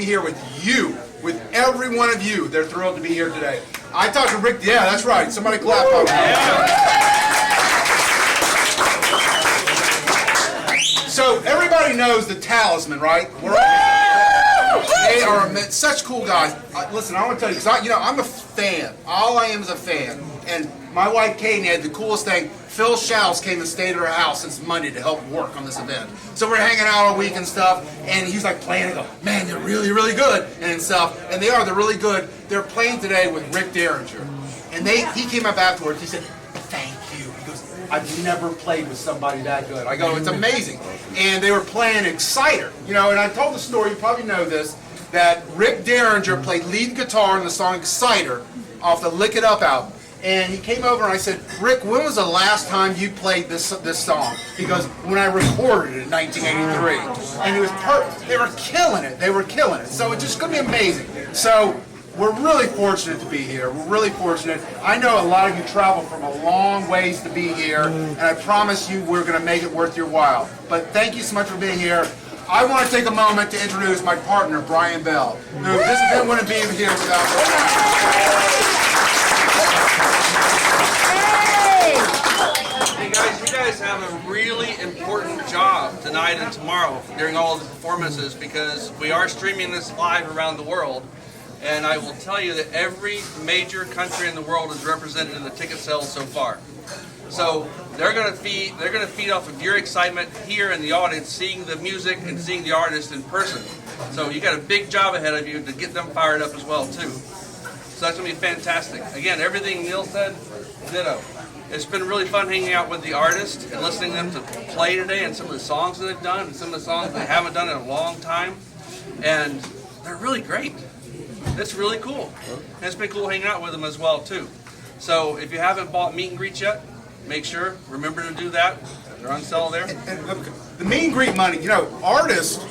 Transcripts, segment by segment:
be here with you, with every one of you. They're thrilled to be here today. I talked to Rick, yeah, that's right. Somebody clap up. So everybody knows the Talisman, right? They are such cool guys. Listen, I want to tell you, because I'm a fan. All I am is a fan. And my wife Katie had the coolest thing. Phil Schaus came and stayed at her house since Monday to help work on this event. So we're hanging out all week and stuff, and he's like playing and go, man, they're really, really good and stuff. And they're really good. They're playing today with Rick Derringer. And he came up afterwards, he said, thank you. He goes, I've never played with somebody that good. I go, it's amazing. And they were playing Exciter. And I told the story, you probably know this, that Rick Derringer played lead guitar in the song Exciter off the Lick It Up album. And he came over and I said, Rick, when was the last time you played this song? He goes, when I recorded it in 1983. And it was perfect. They were killing it. They were killing it. So it's just going to be amazing. So we're really fortunate to be here. We're really fortunate. I know a lot of you travel from a long ways to be here. And I promise you we're going to make it worth your while. But thank you so much for being here. I want to take a moment to introduce my partner, Brian Bell, who this event wouldn't be here without Brian. Hey guys, you guys have a really important job tonight and tomorrow during all of the performances, because we are streaming this live around the world, and I will tell you that every major country in the world is represented in the ticket sales so far. So they're going to feed off of your excitement here in the audience, seeing the music and seeing the artist in person. So you got a big job ahead of you to get them fired up as well too. So that's going to be fantastic. Again, everything Neil said, ditto. It's been really fun hanging out with the artists and listening to them to play today, and some of the songs that they've done and some of the songs they haven't done in a long time. And they're really great. It's really cool. And it's been cool hanging out with them as well too. So if you haven't bought meet and greet yet, make sure, remember to do that. They're on sale there. And look, the meet and greet money, artists,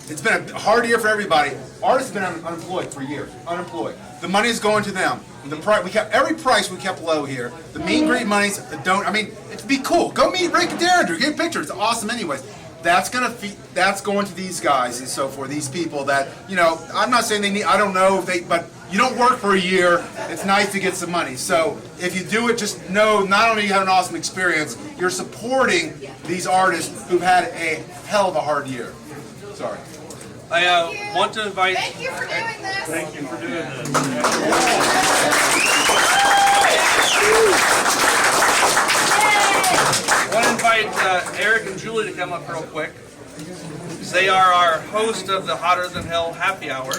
it's been a hard year for everybody. Artists have been unemployed for years, unemployed. The money is going to them. We kept every price we kept low here. The meet and greet money's it'd be cool. Go meet Rick Derringer, get a picture. It's awesome anyways. That's going to these guys and so forth, these people that, I'm not saying they need, I don't know if but you don't work for a year, it's nice to get some money. So if you do it, just know not only you have an awesome experience, you're supporting these artists who've had a hell of a hard year. Sorry. I want to invite... Thank you for doing this. Thank you for doing this. I want to invite Eric and Julie to come up real quick. They are our host of the Hotter Than Hell Happy Hour.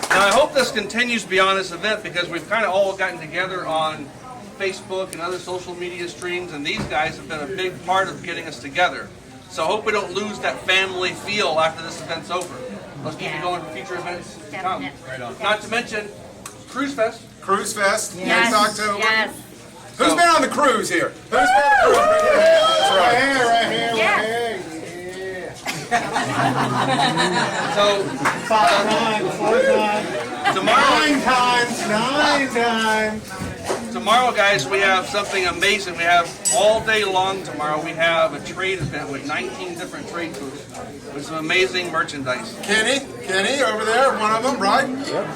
Now I hope this continues beyond this event, because we've kind of all gotten together on Facebook and other social media streams, and these guys have been a big part of getting us together. So I hope we don't lose that family feel after this event's over. Let's keep it going for future events to come. Not to mention Cruise Fest. Cruise Fest, Yes. next October. Yes. Who's been on the cruise here? Who's been on the cruise? That's right. Right here. Yes. So 9 times. tomorrow, guys, we have something amazing. We have all day long tomorrow. We have a trade event with 19 different trade booths with some amazing merchandise. Kenny over there, one of them, right?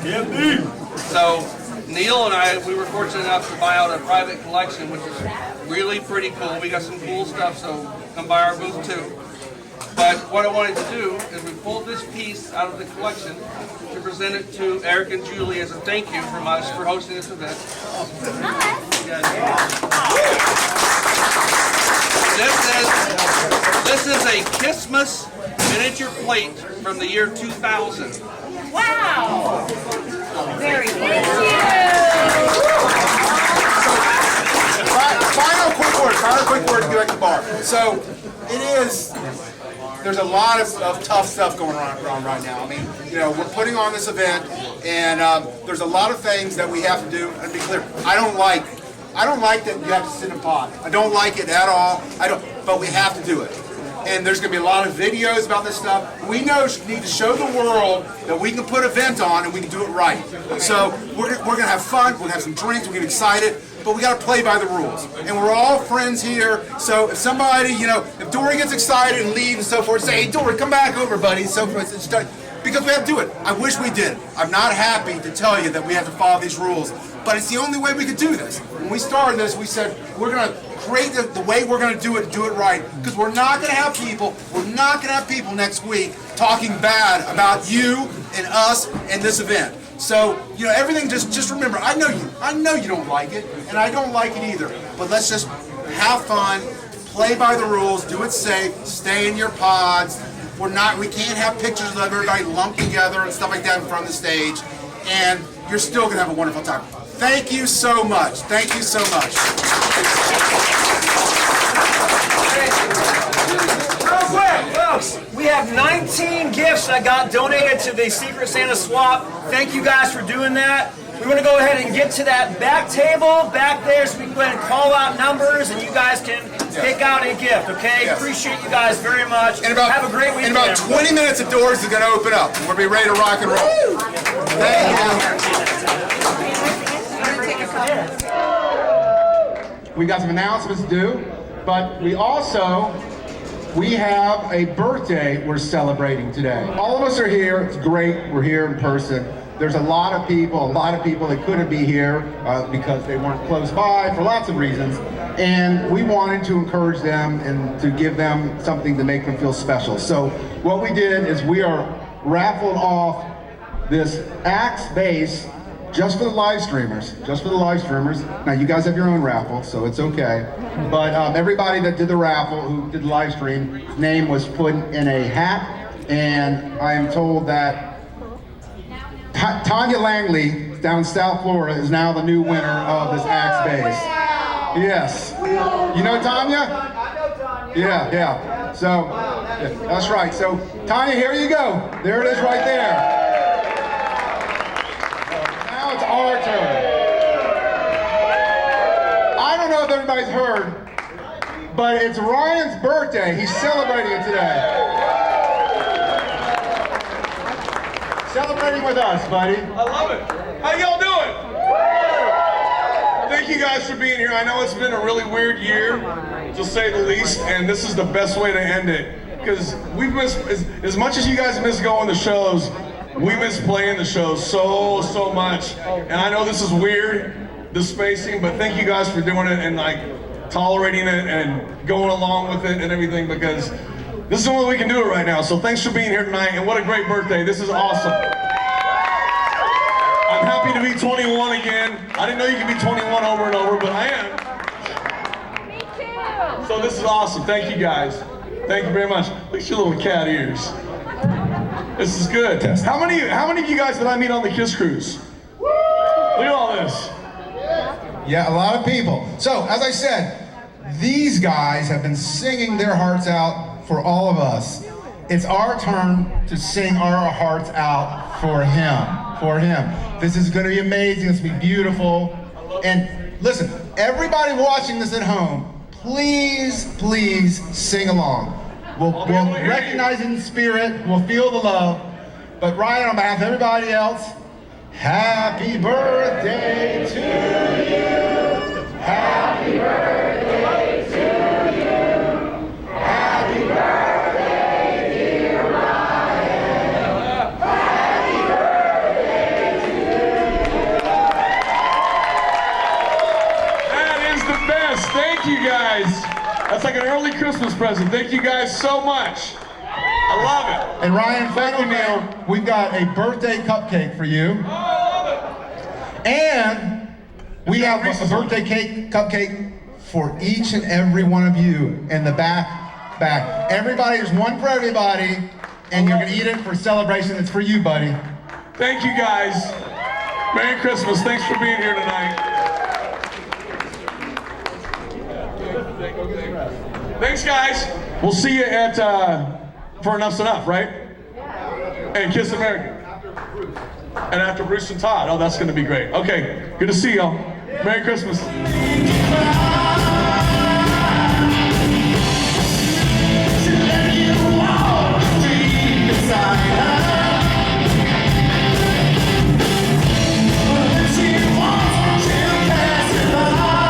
Yep. So Neil and I, we were fortunate enough to buy out a private collection, which is really pretty cool. We got some cool stuff, so come by our booth too. But what I wanted to do is we pulled this piece out of the collection to present it to Eric and Julie as a thank you from us for hosting this event. This is a Kissmas miniature plate from the year 2000. Wow. Very good. Thank Final quick word to go at the bar. So it is. There's a lot of tough stuff going on right now. I mean, we're putting on this event, and there's a lot of things that we have to do. And to be clear, I don't like that you have to sit and pod. I don't like it at all. But we have to do it. And there's going to be a lot of videos about this stuff. We need to show the world that we can put an event on and we can do it right. So we're going to have fun. We're going to have some drinks. We're going to get excited. but we got to play by the rules. And we're all friends here, so if somebody, if Dory gets excited and leaves and so forth, say, hey, Dory, come back over, buddy, so forth. Because we have to do it. I wish we did. I'm not happy to tell you that we have to follow these rules, but it's the only way we could do this. When we started this, we said, we're going to create the way we're going to do it right, because we're not going to have people next week talking bad about you and us and this event. So, everything, just remember, I know you don't like it, and I don't like it either, but let's just have fun, play by the rules, do it safe, stay in your pods. We can't have pictures of everybody lumped together and stuff like that in front of the stage, and you're still going to have a wonderful time. Thank you so much. Thank you so much. Real quick, folks, we have 19 gifts that got donated to the Secret Santa Swap. Thank you guys for doing that. We want to go ahead and get to that back table back there so we can go ahead and call out numbers and you guys can pick out a gift, okay? Yes. Appreciate you guys very much. Have a great weekend. In about 20 minutes, the doors are going to open up. We'll be ready to rock and roll. Thank you. We got some announcements to do, but we have a birthday we're celebrating today. All of us are here. It's great. We're here in person. There's a lot of people that couldn't be here because they weren't close by for lots of reasons. And we wanted to encourage them and to give them something to make them feel special. So what we did is we are raffled off this Axe bass just for the live streamers. Now you guys have your own raffle, so it's okay. But everybody that did the raffle, who did the live stream, his name was put in a hat. And I am told that Tanya Langley down in South Florida is now the new winner of this Axe bass. Yes. You know Tanya? I know Tanya. Yeah. So, that's right. So, Tanya, here you go. There it is right there. Now it's our turn. I don't know if everybody's heard, but it's Ryan's birthday. He's celebrating it today. Celebrating with us, buddy. I love it. How y'all doing? Thank you guys for being here. I know it's been a really weird year, to say the least, and this is the best way to end it. Because we've missed, as much as you guys miss going to shows, we miss playing the shows so much. And I know this is weird, the spacing, but thank you guys for doing it and tolerating it and going along with it and everything, because this is the only way we can do it right now. So thanks for being here tonight, and what a great birthday. This is awesome. I'm happy to be 21 again. I didn't know you could be 21 over and over, but I am. Me too. So this is awesome. Thank you guys. Thank you very much. Look at your little cat ears. This is good. How many of you guys did I meet on the Kiss Cruise? Look at all this. Yeah, a lot of people. So, as I said, these guys have been singing their hearts out for all of us. It's our turn to sing our hearts out for him. This is going to be amazing. It's going to be beautiful. And listen, everybody watching this at home, please sing along. We'll recognize in spirit, we'll feel the love. But Ryan, on behalf of everybody else, happy birthday to you. Happy birthday to you. Happy birthday, dear Ryan. Happy birthday to you. That is the best. Thank you guys. That's like an early Christmas present. Thank you guys so much. I love it. And Ryan, final thing, we've got a birthday cupcake for you. Oh, I love it. And we have a birthday cupcake for each and every one of you in the back. Everybody, there's one for everybody, and you're gonna eat it for celebration. It's for you, buddy. Thank you guys. Merry Christmas. Thanks for being here tonight. Thanks, guys. We'll see you at For Enough's Enough, right? And Kiss America. And after Bruce and Todd. Oh, that's going to be great. Okay, good to see y'all. Merry Christmas. She wants to pass it by.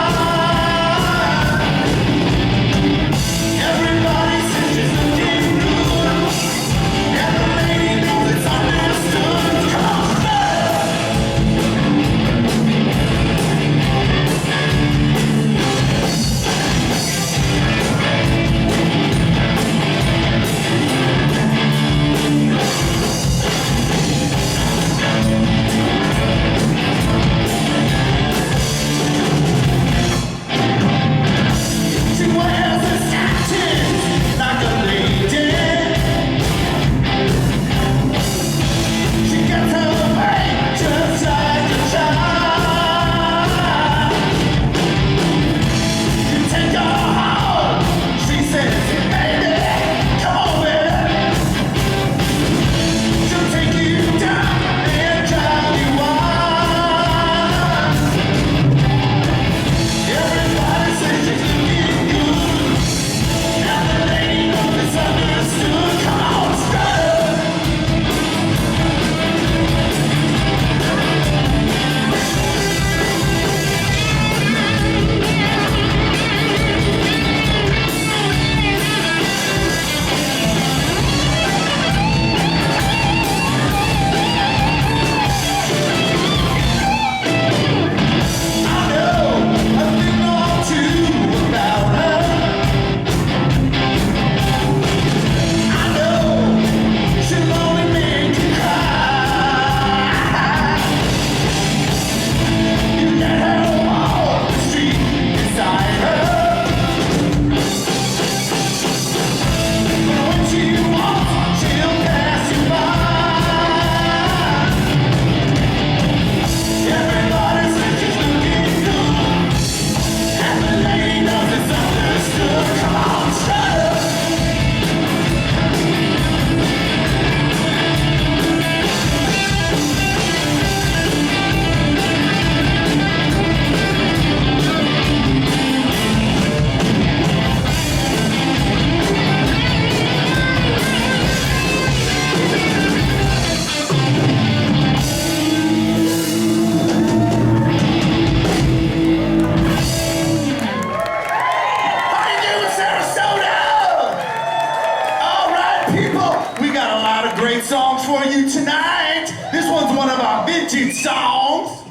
great songs for you tonight. This one's one of our vintage songs.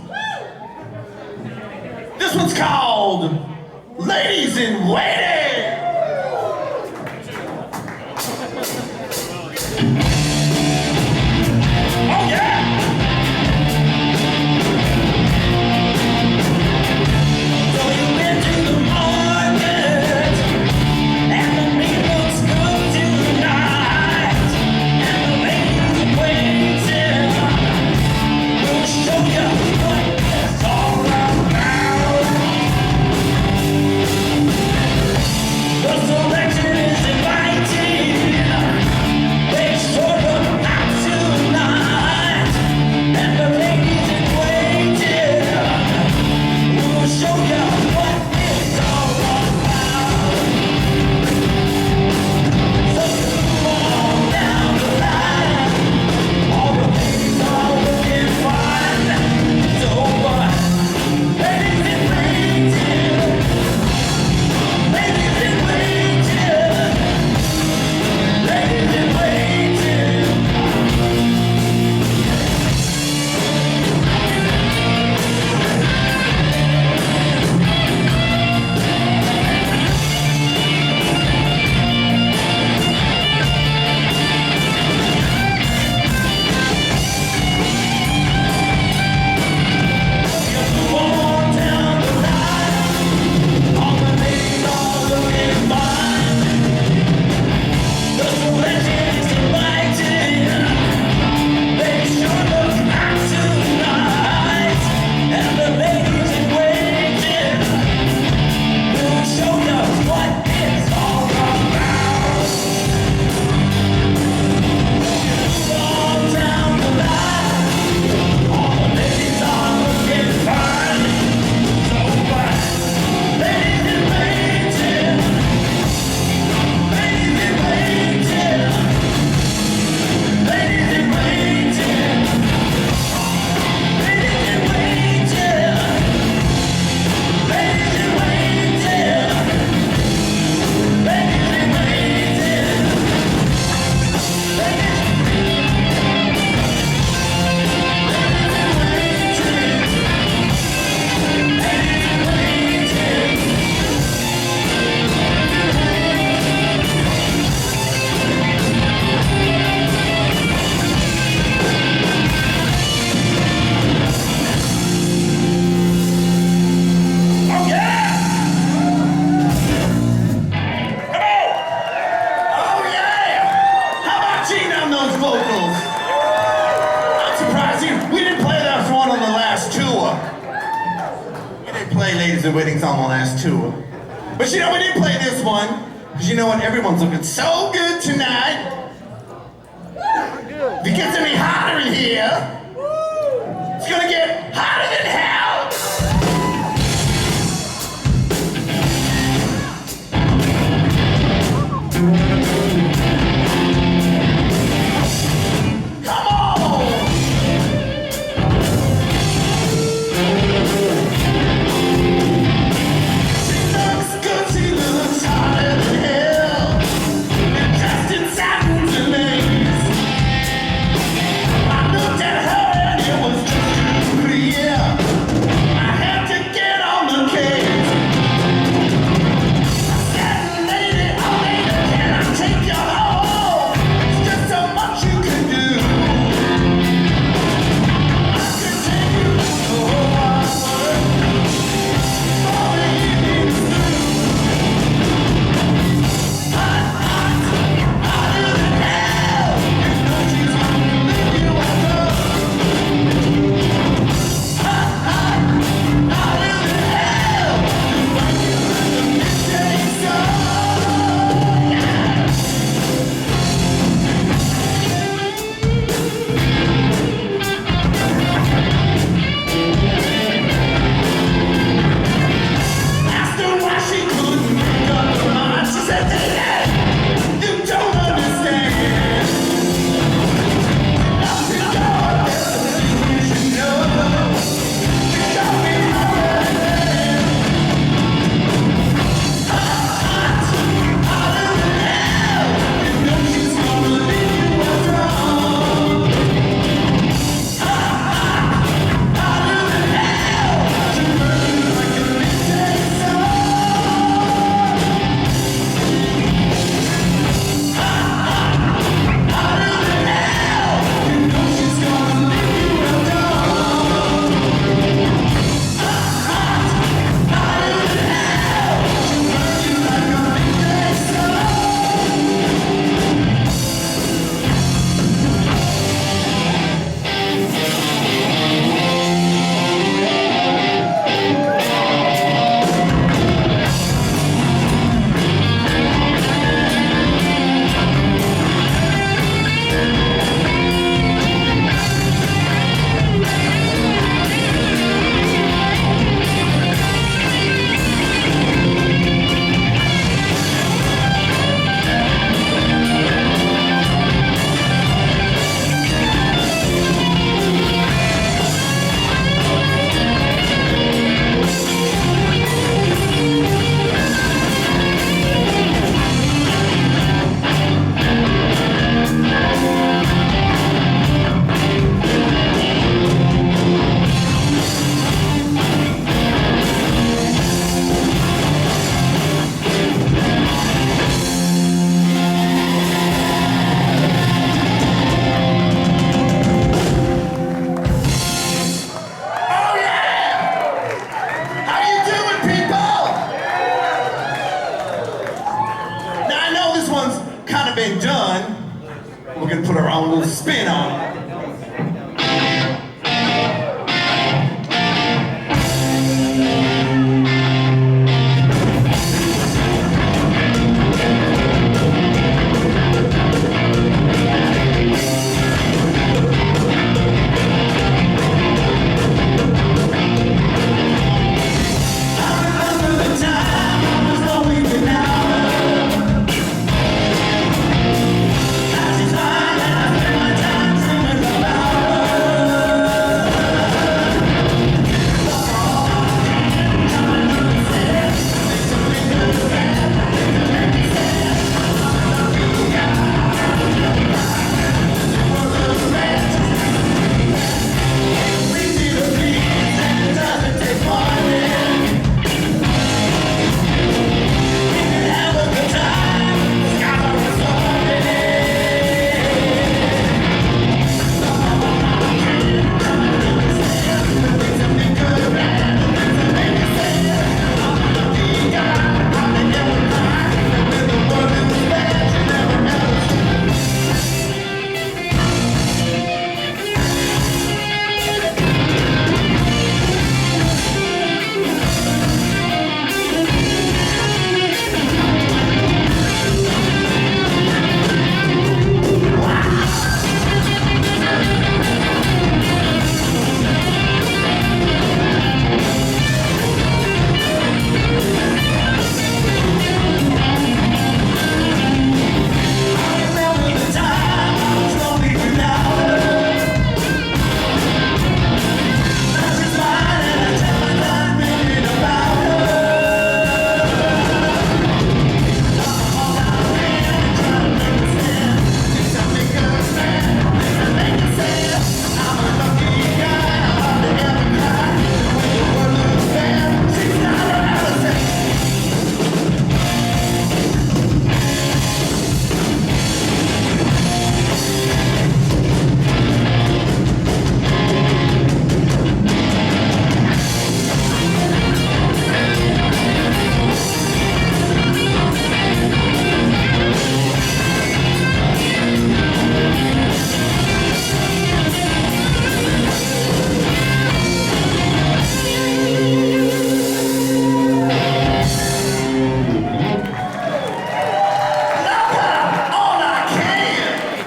This one's called Ladies in Waiting. Oh yeah! So you went to the market and the meat looks good tonight, and the ladies waiting will show you what it's all about. The selection is inviting. They sure look out tonight, and the ladies in waiting will show you what it's all about. So move on down the line. All the ladies are looking fine. So ladies in waiting, ladies in waiting, ladies in waiting. Move on down the line. All the ladies are looking fine. The selection is inviting. They sure look hot tonight, and the ladies in waiting will show you what it's all about. Move on down the line. All the ladies are looking fine. So ladies in waiting, ladies in waiting, ladies in waiting, ladies in waiting, ladies in waiting, ladies in waiting, Oh yeah! Come on! Oh yeah! How about Gene on those vocals? I'm surprised we didn't play that one on the last tour. We didn't play Ladies in Waiting on the last tour. But you know we didn't play this one, because you know what? Everyone's looking so good tonight. If it gets any hotter in here, it's gonna get hotter than hell. Come on! She looks good, she looks hotter than hell. And dressed in satins and lace. spin on it.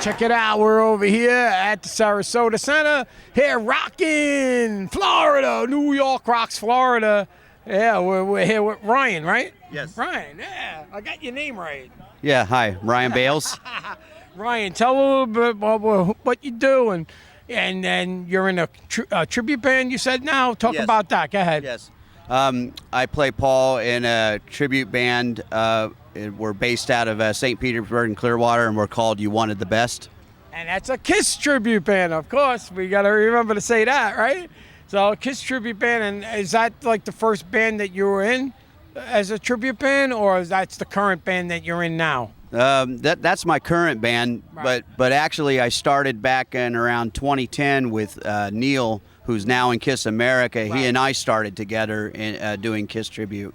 Check it out. We're over here at the Sarasota Center. Here rocking Florida. New York rocks Florida. Yeah, we're here with Ryan, right? Yes. Ryan, yeah. I got your name right. Yeah, hi, Ryan Bales. Ryan, tell a little bit about what you do. And then you're in a tribute band, you said now. Talk Yes. about that. Go ahead. Yes. I play Paul in a tribute band. We're based out of St. Petersburg and Clearwater, and we're called You Wanted the Best. And that's a Kiss tribute band, of course. We got to remember to say that, right? So Kiss tribute band, and is that like the first band that you were in as a tribute band, or is that the current band that you're in now? That's my current band, Right. but actually I started back in around 2010 with Neil, who's now in Kiss America. Right. He and I started together in doing Kiss tribute.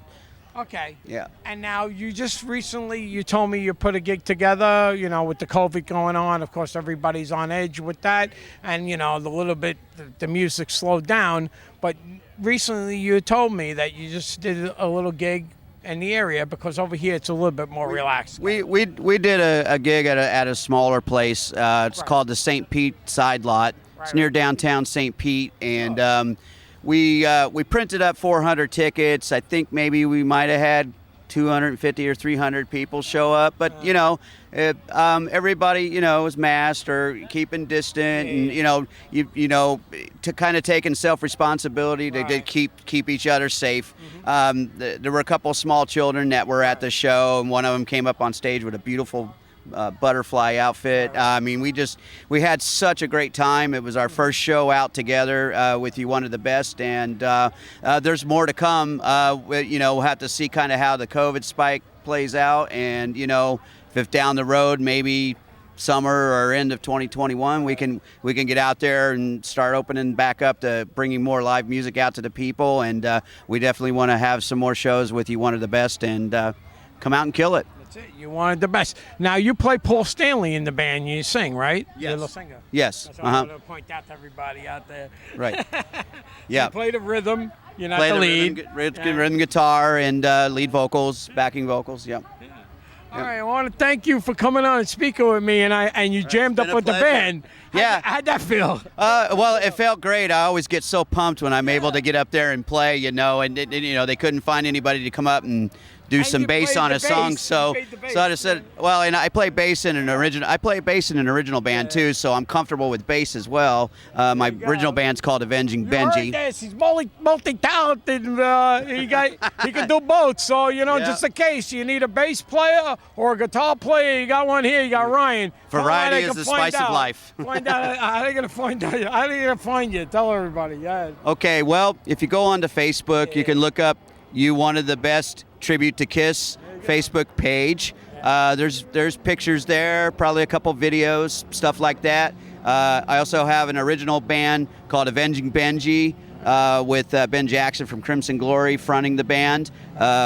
Okay. Yeah. And now you just recently, you told me you put a gig together, with the COVID going on. Of course, everybody's on edge with that. And, the music slowed down. But recently you told me that you just did a little gig in the area, because over here it's a little bit more relaxed. We did a gig at a smaller place. It's called the St. Pete Side Lot. It's near downtown St. Pete, and we printed up 400 tickets. I think maybe we might have had 250 or 300 people show up, but everybody was masked or keeping distant, and to kind of taking self-responsibility to keep each other safe. There were a couple of small children that were at the show, and one of them came up on stage with a beautiful butterfly outfit. We had such a great time. It was our first show out together with You Wanted the Best, and there's more to come. We'll have to see kind of how the COVID spike plays out, and if down the road, maybe summer or end of 2021, we can get out there and start opening back up to bringing more live music out to the people, and we definitely want to have some more shows with You Wanted the Best, and come out and kill it. That's it. You wanted the best. Now, you play Paul Stanley in the band. You sing, right? Yes. You're the singer. Yes. That's what I want to point out to everybody out there. Right. Yeah. You play the rhythm. You're not Play the the lead. rhythm guitar and lead vocals, backing vocals. Yep. All right, I want to thank you for coming on and speaking with me, and you jammed up been a with the pleasure. band. Yeah. How'd that feel? Well, it felt great. I always get so pumped when I'm able to get up there and play, and they couldn't find anybody to come up and do And some you bass played on the a song. bass. So, You played the bass, I just said, well, and I play bass in an original band too, so I'm comfortable with bass as well. My original band's called Avenging You Benji. heard this. He's multi-talented. He can do both. So, Yeah. just in case you need a bass player or a guitar player, you got one here. You got Ryan. Tell them how Variety they is can the find spice of out. life. Find out how they gonna find out. How they gonna find you? Tell everybody. Yeah. Okay, well, if you go onto Facebook, you can look up "You Wanted the Best" tribute to Kiss Facebook page. There's pictures there, probably a couple videos, stuff like that. I also have an original band called Avenging Benji with Ben Jackson from Crimson Glory fronting the band.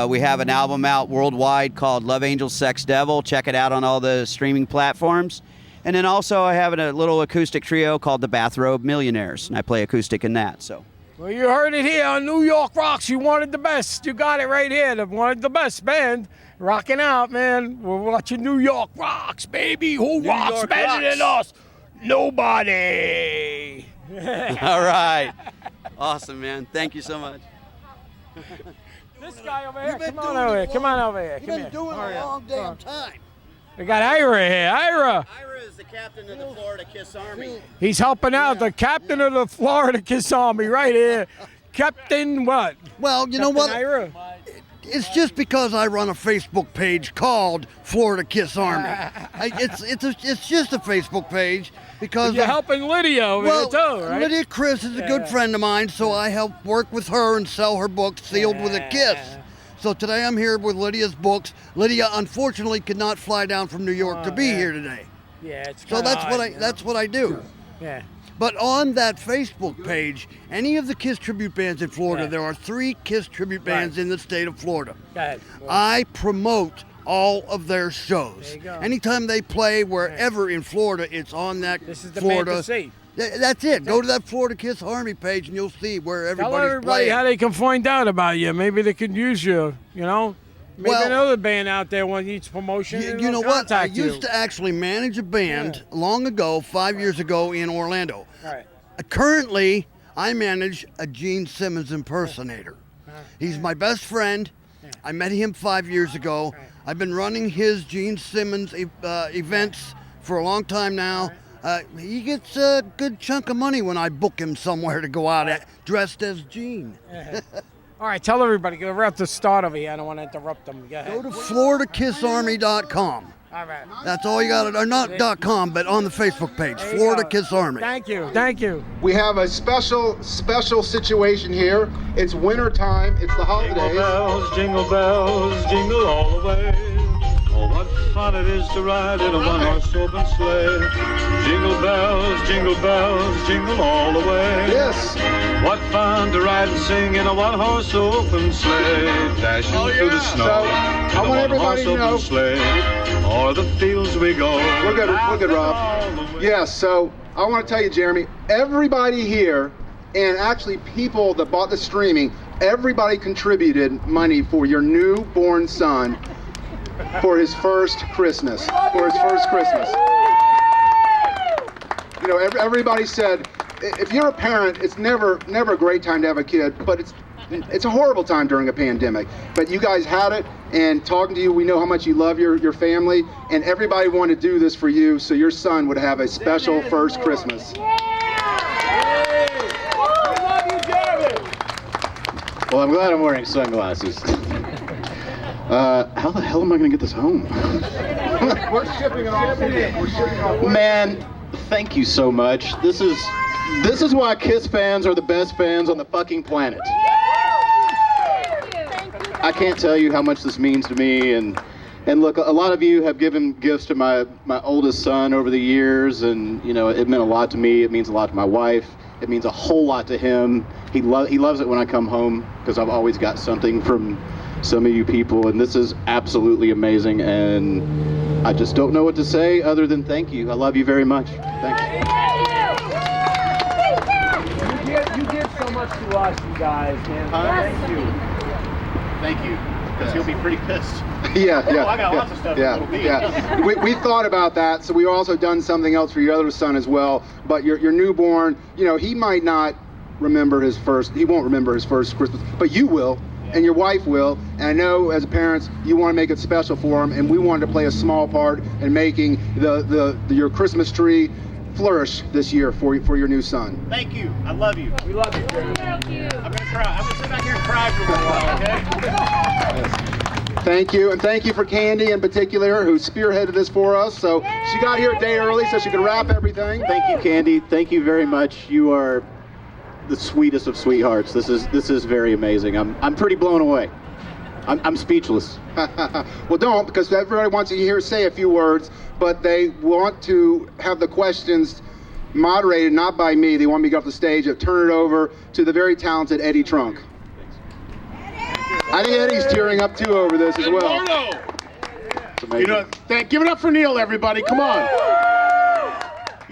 We have an album out worldwide called Love Angel Sex Devil. Check it out on all the streaming platforms. And then also I have a little acoustic trio called the Bathrobe Millionaires, and I play acoustic in that. So. Well, you heard it here on New York Rocks. You wanted the best. You got it right here. The wanted the best band. Rocking out, man. We're watching New York Rocks, baby. Who rocks York better rocks. than us? Nobody. All right. Awesome, man. Thank you so much. This guy over here. Come on over here. Come on over here. You've Come been here. doing Hurry a up. long damn time. We got Ira here. Ira. Ira is the captain of the Florida Kiss Army. He's helping out the captain of the Florida Kiss Army right here. Captain what? Well, you know Captain what? Ira. It's just because I run a Facebook page called Florida Kiss Army. It's just a Facebook page because You're helping Lydia over well, here too, right? Lydia Chris is a good friend of mine, so I help work with her and sell her books sealed with a kiss. So today I'm here with Lydia's books. Lydia unfortunately could not fly down from New York to be here today. Yeah, it's So that's what I do. Yeah. But on that Facebook page, any of the Kiss tribute bands in Florida, Yeah. there are 3 Kiss tribute bands in the state of Florida. Go ahead. I promote all of their shows. There you go. Anytime they play wherever in Florida, it's on that This is the Florida. man to see. That's it. Go to that Florida Kiss Army page and you'll see where Tell everybody's everybody playing. how they can find out about you. Maybe they could use you, Maybe Well- another band out there needs promotion. and You know they'll what? I contact you. used to actually manage a band long ago, 5 years ago in Orlando. Right. Currently, I manage a Gene Simmons impersonator. He's my best friend. I met him 5 years ago. I've been running his Gene Simmons events for a long time now. He gets a good chunk of money when I book him somewhere to go out dressed as Gene. All right, tell everybody. We're at the start over here. I don't want to interrupt them. Go ahead. Go to FloridaKissArmy.com. All right. That's all you got to, or not .com, but on the Facebook page, There you Florida go. Kiss Army. Thank you. Thank you. We have a special situation here. It's winter time. It's the holidays. Bells, jingle all the way. Oh, what fun it is to ride in a one-horse open sleigh. Jingle bells, jingle all the way. Yes. What fun to ride and sing in a one-horse open sleigh. Dashing through the snow. So, in I a want everybody one-horse to open know- sleigh. O'er the fields we go. We're good, Rob. Laughing all the way. Yes, so I want to tell you, Jeremy, everybody here, and actually people that bought the streaming, everybody contributed money for your newborn son for his first Christmas. Everybody said, if you're a parent, it's never a great time to have a kid, but it's a horrible time during a pandemic. But you guys had it, and talking to you, we know how much you love your family, and everybody wanted to do this for you, so your son would have a special first Christmas. Well, I'm glad I'm wearing sunglasses. How the hell am I going to get this home? We're shipping it off. Man, thank you so much. This is why Kiss fans are the best fans on the fucking planet. I can't tell you how much this means to me, and look, a lot of you have given gifts to my oldest son over the years, and it meant a lot to me. It means a lot to my wife. It means a whole lot to him. He loves it when I come home because I've always got something from some of you people, and this is absolutely amazing, and I just don't know what to say other than thank you. I love you very much. Thank you. You give so much to us, you guys, man. Thank you. Thank you. Because he'll be pretty pissed. Yeah. I got lots of stuff. Yeah. We thought about that, so we also done something else for your other son as well. But your newborn, he might not remember he won't remember his first Christmas, but you will, and your wife will. And I know as parents, you want to make it special for him, and we wanted to play a small part in making your Christmas tree flourish this year for your new son. Thank you. I love you. We love you, Jeremy. Thank you. I'm gonna cry. I'm gonna sit back here and cry for a little while, okay? Thank you, and thank you for Candy in particular, who spearheaded this for us. So she got here a day early so she could wrap everything. Thank you, Candy. Thank you very much. You are the sweetest of sweethearts. This is very amazing. I'm pretty blown away. I'm speechless. Well, don't, because everybody wants to hear say a few words, but they want to have the questions moderated not by me. They want me to go off the stage and turn it over to the very talented Eddie Trunk. I think Eddie's tearing up too over this as well. Give it up for Neil, everybody. Come on.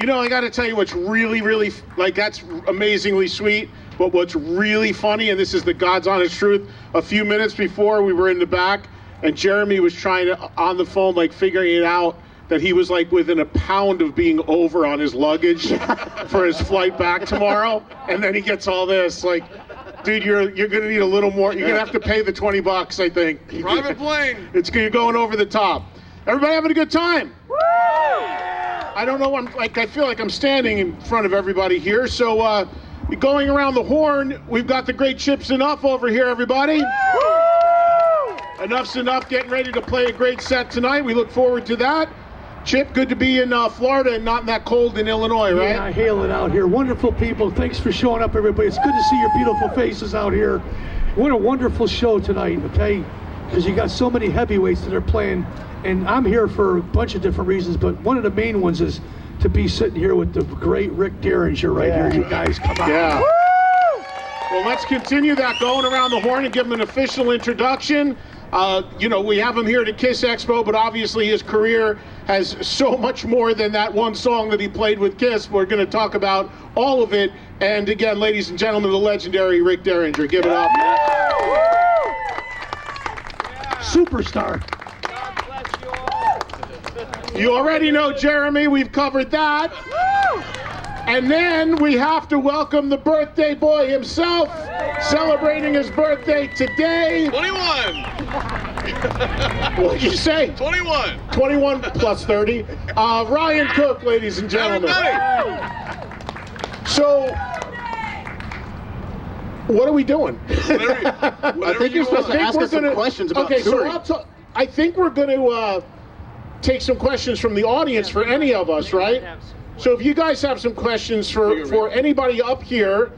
I got to tell you what's really, that's amazingly sweet. But what's really funny, and this is the God's honest truth, a few minutes before we were in the back, and Jeremy was trying to, on the phone, figuring it out, that he was within a pound of being over on his luggage for his flight back tomorrow. And then he gets all this, dude, you're going to need a little more. You're going to have to pay the $20, I think. Private plane. You're going over the top. Everybody having a good time? Woo! I don't know, I feel like I'm standing in front of everybody here, so going around the horn, we've got the great Chips Enough over here, everybody. Woo! Enough's Enough, getting ready to play a great set tonight. We look forward to that. Chip, good to be in Florida and not in that cold in Illinois, right? Yeah, I hail it out here. Wonderful people. Thanks for showing up, everybody. It's good to see your beautiful faces out here. What a wonderful show tonight, okay? Because you got so many heavyweights that are playing, and I'm here for a bunch of different reasons, but one of the main ones is to be sitting here with the great Rick Derringer right here. You guys, come on. Yeah. Well, let's continue that, going around the horn and give him an official introduction. We have him here at Kiss Expo, but obviously his career has so much more than that one song that he played with Kiss. We're going to talk about all of it. And again, ladies and gentlemen, the legendary Rick Derringer. Give it up. Superstar. You already know Jeremy. We've covered that. And then we have to welcome the birthday boy himself, celebrating his birthday today. 21. What did you say? 21. 21 plus 30. Ryan Cook, ladies and gentlemen. So, what are we doing? I think you're supposed to ask us some questions about touring. I think we're going to take some questions from the audience for any of us, right? So if you guys have some questions for anybody up here,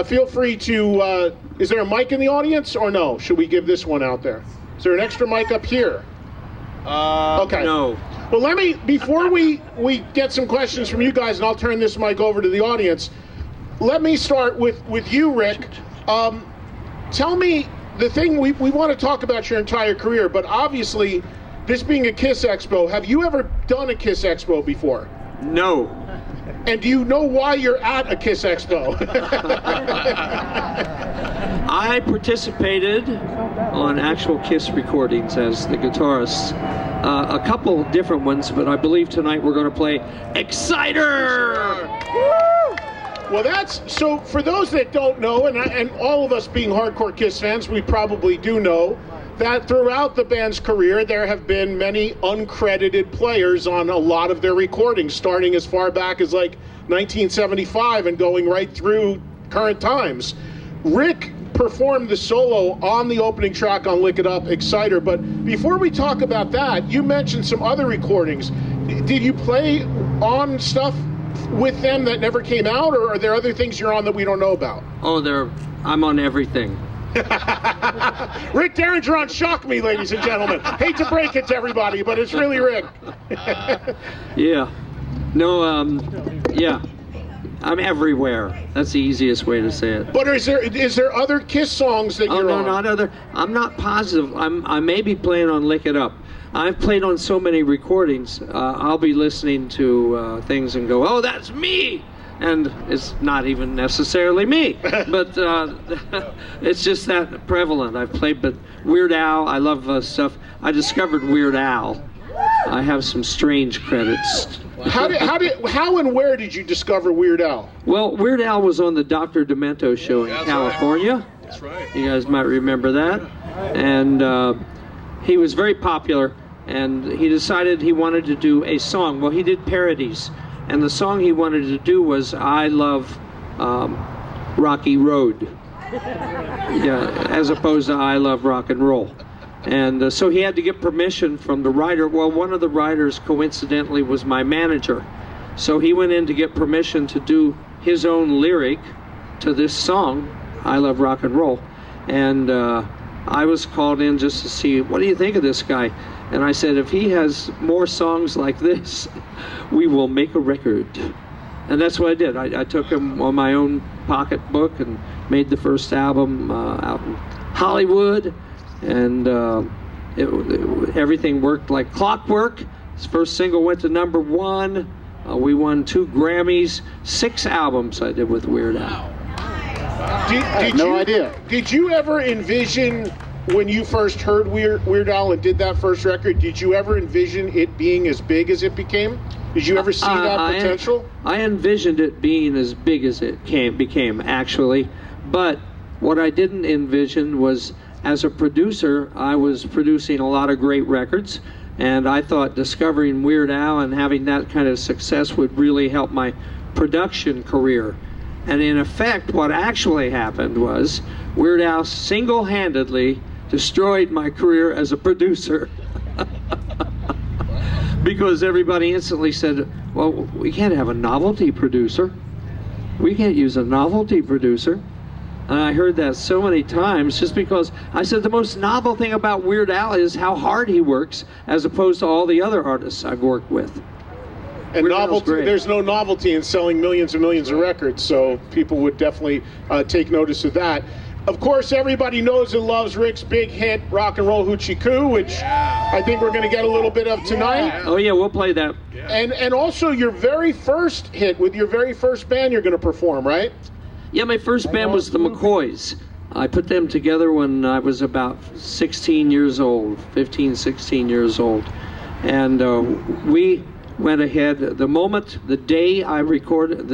feel free to, is there a mic in the audience or no? Should we give this one out there? Is there an extra mic up here? Okay. No. Well, before we get some questions from you guys, and I'll turn this mic over to the audience, let me start with you, Rick. Tell me the thing, we want to talk about your entire career, but obviously, this being a Kiss Expo, have you ever done a Kiss Expo before? No. And do you know why you're at a Kiss Expo? I participated on actual Kiss recordings as the guitarist. A couple different ones, but I believe tonight we're going to play Exciter! Well, so for those that don't know, and all of us being hardcore Kiss fans, we probably do know, that throughout the band's career, there have been many uncredited players on a lot of their recordings, starting as far back as 1975 and going right through current times. Rick performed the solo on the opening track on Lick It Up, Exciter, but before we talk about that, you mentioned some other recordings. Did you play on stuff with them that never came out, or are there other things you're on that we don't know about? Oh, I'm on everything. Rick Derringer on Shock Me, ladies and gentlemen. Hate to break it to everybody, but it's really Rick. Yeah. No, yeah. I'm everywhere. That's the easiest way to say it. But is there other Kiss songs that you're on? Not other. I'm not positive. I may be playing on Lick It Up. I've played on so many recordings. I'll be listening to things and go, oh, that's me. And it's not even necessarily me, but it's just that prevalent. I've played, but Weird Al, I love stuff. I discovered Weird Al. I have some strange credits. How and where did you discover Weird Al? Well, Weird Al was on the Dr. Demento show in California. Right. That's right. You guys might remember that. And he was very popular, and he decided he wanted to do a song. Well, he did parodies. And the song he wanted to do was I Love Rocky Road, as opposed to I Love Rock and Roll. And so he had to get permission from the writer. Well, one of the writers, coincidentally, was my manager. So he went in to get permission to do his own lyric to this song, I Love Rock and Roll. And I was called in just to see, what do you think of this guy? And I said, if he has more songs like this, we will make a record. And that's what I did. I took him on my own pocketbook and made the first album out in Hollywood. And everything worked like clockwork. His first single went to #1. We won 2 Grammys, 6 albums I did with Weird Al. No idea. Did you ever envision, when you first heard Weird Al and did that first record, did you ever envision it being as big as it became? Did you ever see that potential? I envisioned it being as big as it became, actually. But what I didn't envision was, as a producer, I was producing a lot of great records, and I thought discovering Weird Al and having that kind of success would really help my production career. And in effect, what actually happened was Weird Al single-handedly destroyed my career as a producer. Because everybody instantly said, well, we can't have a novelty producer. We can't use a novelty producer. And I heard that so many times, just because I said the most novel thing about Weird Al is how hard he works as opposed to all the other artists I've worked with. And novelty, there's no novelty in selling millions and millions of records, so people would definitely take notice of that. Of course, everybody knows and loves Rick's big hit, Rock and Roll Hoochie Coo, which I think we're going to get a little bit of tonight. Oh yeah, we'll play that. And also your very first hit with your very first band you're going to perform, right? Yeah, my first band was the McCoys. I put them together when I was about 16 years old, 15, 16 years old. And we went ahead, the day I recorded,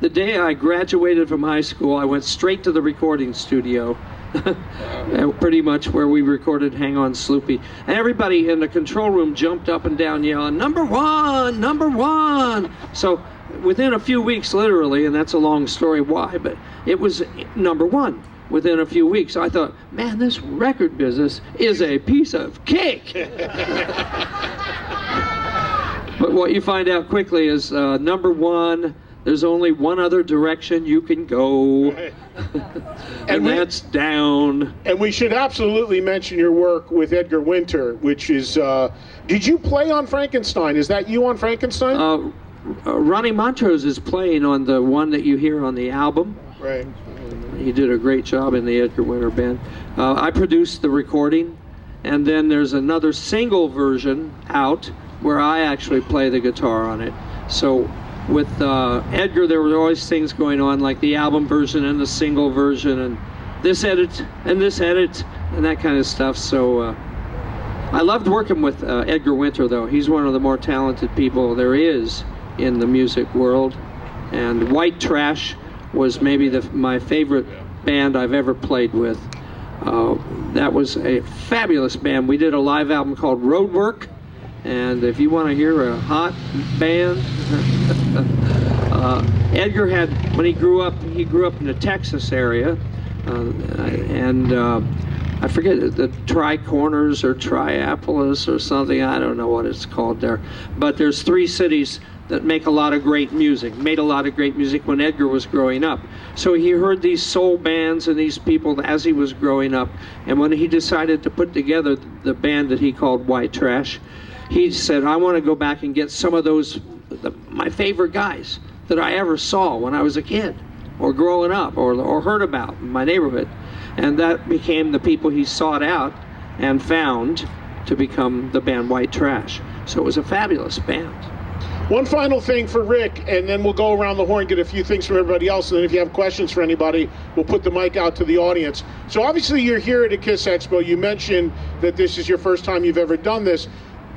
the day I graduated from high school, I went straight to the recording studio, pretty much where we recorded Hang On Sloopy. And everybody in the control room jumped up and down yelling, "Number one, number one!" So within a few weeks, literally, and that's a long story why, but it was #1 within a few weeks. I thought, man, this record business is a piece of cake. But what you find out quickly is #1, there's only one other direction you can go, and that's down. And we should absolutely mention your work with Edgar Winter, which is, did you play on Frankenstein? Is that you on Frankenstein? Ronnie Montrose is playing on the one that you hear on the album. Right. He did a great job in the Edgar Winter band. I produced the recording, and then there's another single version out where I actually play the guitar on it. So with Edgar, there were always things going on, like the album version and the single version, and this edit and that kind of stuff. So I loved working with Edgar Winter, though. He's one of the more talented people there is in the music world. And White Trash was maybe my favorite band I've ever played with. That was a fabulous band. We did a live album called Roadwork. And if you want to hear a hot band, Edgar had, when he grew up in the Texas area, and I forget, the Tri-Corners or Triapolis or something, I don't know what it's called there. But there's 3 cities that make a lot of great music, made a lot of great music when Edgar was growing up. So he heard these soul bands and these people as he was growing up. And when he decided to put together the band that he called White Trash, he said, I want to go back and get some of those, my favorite guys, that I ever saw when I was a kid or growing up or heard about in my neighborhood. And that became the people he sought out and found to become the band White Trash. So it was a fabulous band. One final thing for Rick, and then we'll go around the horn, get a few things from everybody else, and then if you have questions for anybody, we'll put the mic out to the audience. So obviously you're here at a Kiss Expo. You mentioned that this is your first time you've ever done this,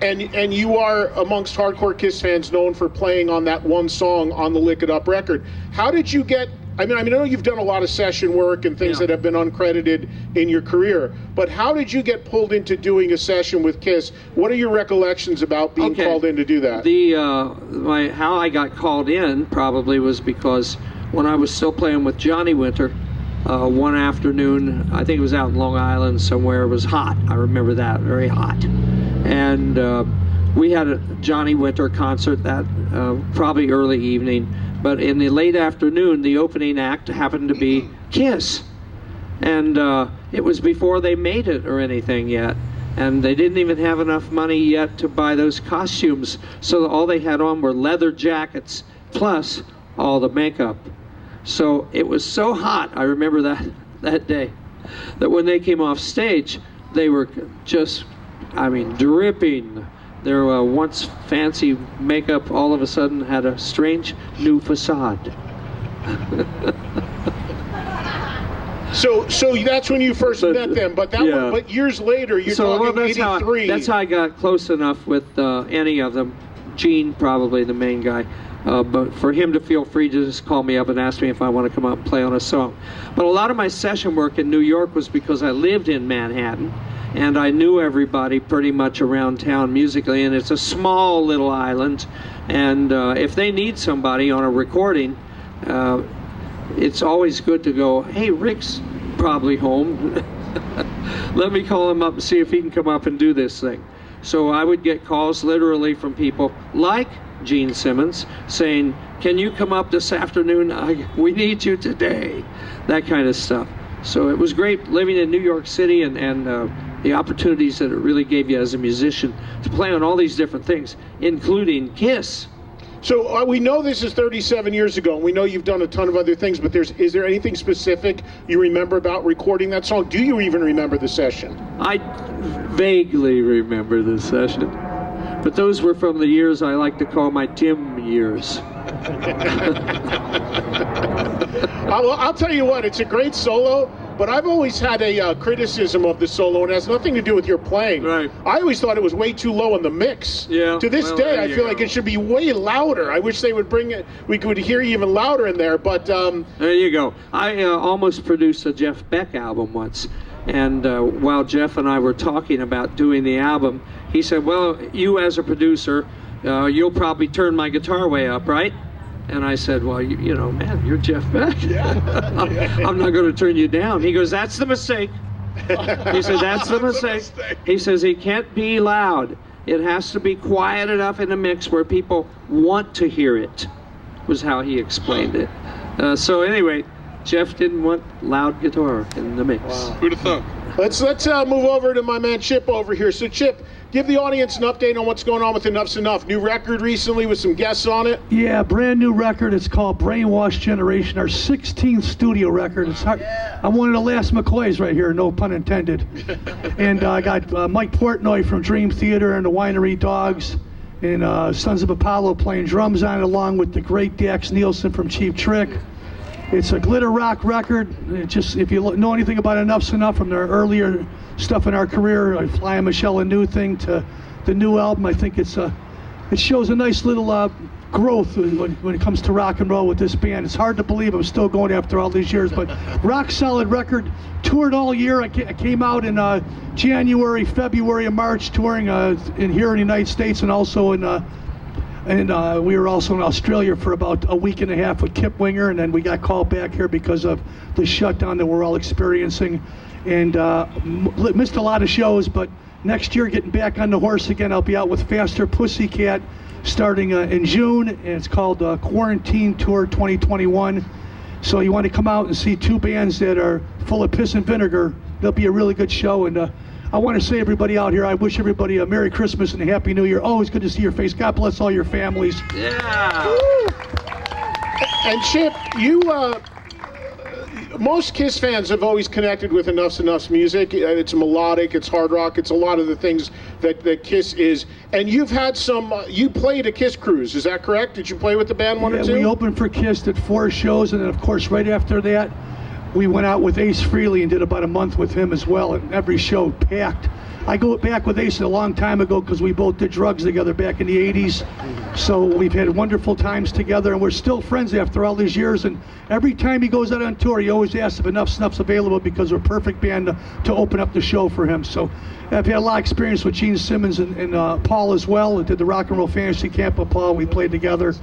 and you are amongst hardcore Kiss fans known for playing on that one song on the Lick It Up record. How did you get, I know you've done a lot of session work and things that have been uncredited in your career, but how did you get pulled into doing a session with Kiss? What are your recollections about being called in to do that? How I got called in probably was because when I was still playing with Johnny Winter, one afternoon, I think it was out in Long Island somewhere, it was hot. I remember that, very hot. And we had a Johnny Winter concert that probably early evening. But in the late afternoon, the opening act happened to be Kiss. And it was before they made it or anything yet. And they didn't even have enough money yet to buy those costumes. So all they had on were leather jackets plus all the makeup. So it was so hot, I remember that day, that when they came off stage, they were just, dripping. Their once fancy makeup all of a sudden had a strange new facade. So that's when you first met them, but years later, you're talking 83. That's how I got close enough with any of them. Gene, probably the main guy. But for him to feel free to just call me up and ask me if I want to come up and play on a song. But a lot of my session work in New York was because I lived in Manhattan. And I knew everybody pretty much around town musically, and it's a small little island. And if they need somebody on a recording, it's always good to go, hey, Rick's probably home. Let me call him up and see if he can come up and do this thing. So I would get calls literally from people like Gene Simmons saying, can you come up this afternoon? We need you today. That kind of stuff. So it was great living in New York City and the opportunities that it really gave you as a musician to play on all these different things, including Kiss. So we know this is 37 years ago, and we know you've done a ton of other things, but is there anything specific you remember about recording that song? Do you even remember the session? I vaguely remember the session, but those were from the years I like to call my Tim years. I'll tell you what, it's a great solo, but I've always had a criticism of the solo, and it has nothing to do with your playing. Right. I always thought it was way too low in the mix. Yeah. To this day, I feel like it should be way louder. I wish they would bring it, we could hear you even louder in there, but... There you go. I almost produced a Jeff Beck album once, and while Jeff and I were talking about doing the album, he said, well, you as a producer, you'll probably turn my guitar way up, right? And I said, well, you know, man, you're Jeff Beck. I'm not going to turn you down. He goes, that's the mistake. He said, that's the mistake. He says, it can't be loud. It has to be quiet enough in the mix where people want to hear it, was how he explained it. So anyway, Jeff didn't want loud guitar in the mix. Wow. Who'd have thought? Let's move over to my man Chip over here. So Chip, give the audience an update on what's going on with Enough's Enough. New record recently with some guests on it. Yeah, brand new record. It's called Brainwash Generation, our 16th studio record. It's hard. I'm one of the last McCoys right here, no pun intended. And I got Mike Portnoy from Dream Theater and the Winery Dogs, and Sons of Apollo playing drums on it, along with the great Dax Nielsen from Cheap Trick. It's a glitter rock record. It just, if you know anything about Enough's Enough from their earlier stuff in our career, Flying Michelle, a new thing, to the new album, I think it shows a nice little growth when it comes to rock and roll with this band. It's hard to believe I'm still going after all these years, but rock solid record. Toured all year. I came out in January, February, and March, touring here in the United States, and also and we were also in Australia for about a week and a half with Kip Winger, and then we got called back here because of the shutdown that we're all experiencing, and missed a lot of shows. But next year, getting back on the horse again, I'll be out with Faster Pussycat starting in June, and it's called Quarantine Tour 2021. So you want to come out and see two bands that are full of piss and vinegar. There'll be a really good show, and I want to say, everybody out here, I wish everybody a Merry Christmas and a Happy New Year. Always good to see your face. God bless all your families. Yeah. Woo! And Chip, you, most Kiss fans have always connected with Enough's Enough's music. It's melodic, it's hard rock, it's a lot of the things that Kiss is. And you've had some, you played a Kiss cruise, is that correct? Did you play with the band one or two? We opened for Kiss, did 4 shows, and then of course right after that, we went out with Ace Frehley and did about a month with him as well, and every show packed. I go back with Ace a long time ago because we both did drugs together back in the 80s. So we've had wonderful times together, and we're still friends after all these years. And every time he goes out on tour, he always asks if Enough Snuff's available because we're a perfect band to open up the show for him. So I've had a lot of experience with Gene Simmons and Paul as well. I did the Rock and Roll Fantasy Camp with Paul. We played together.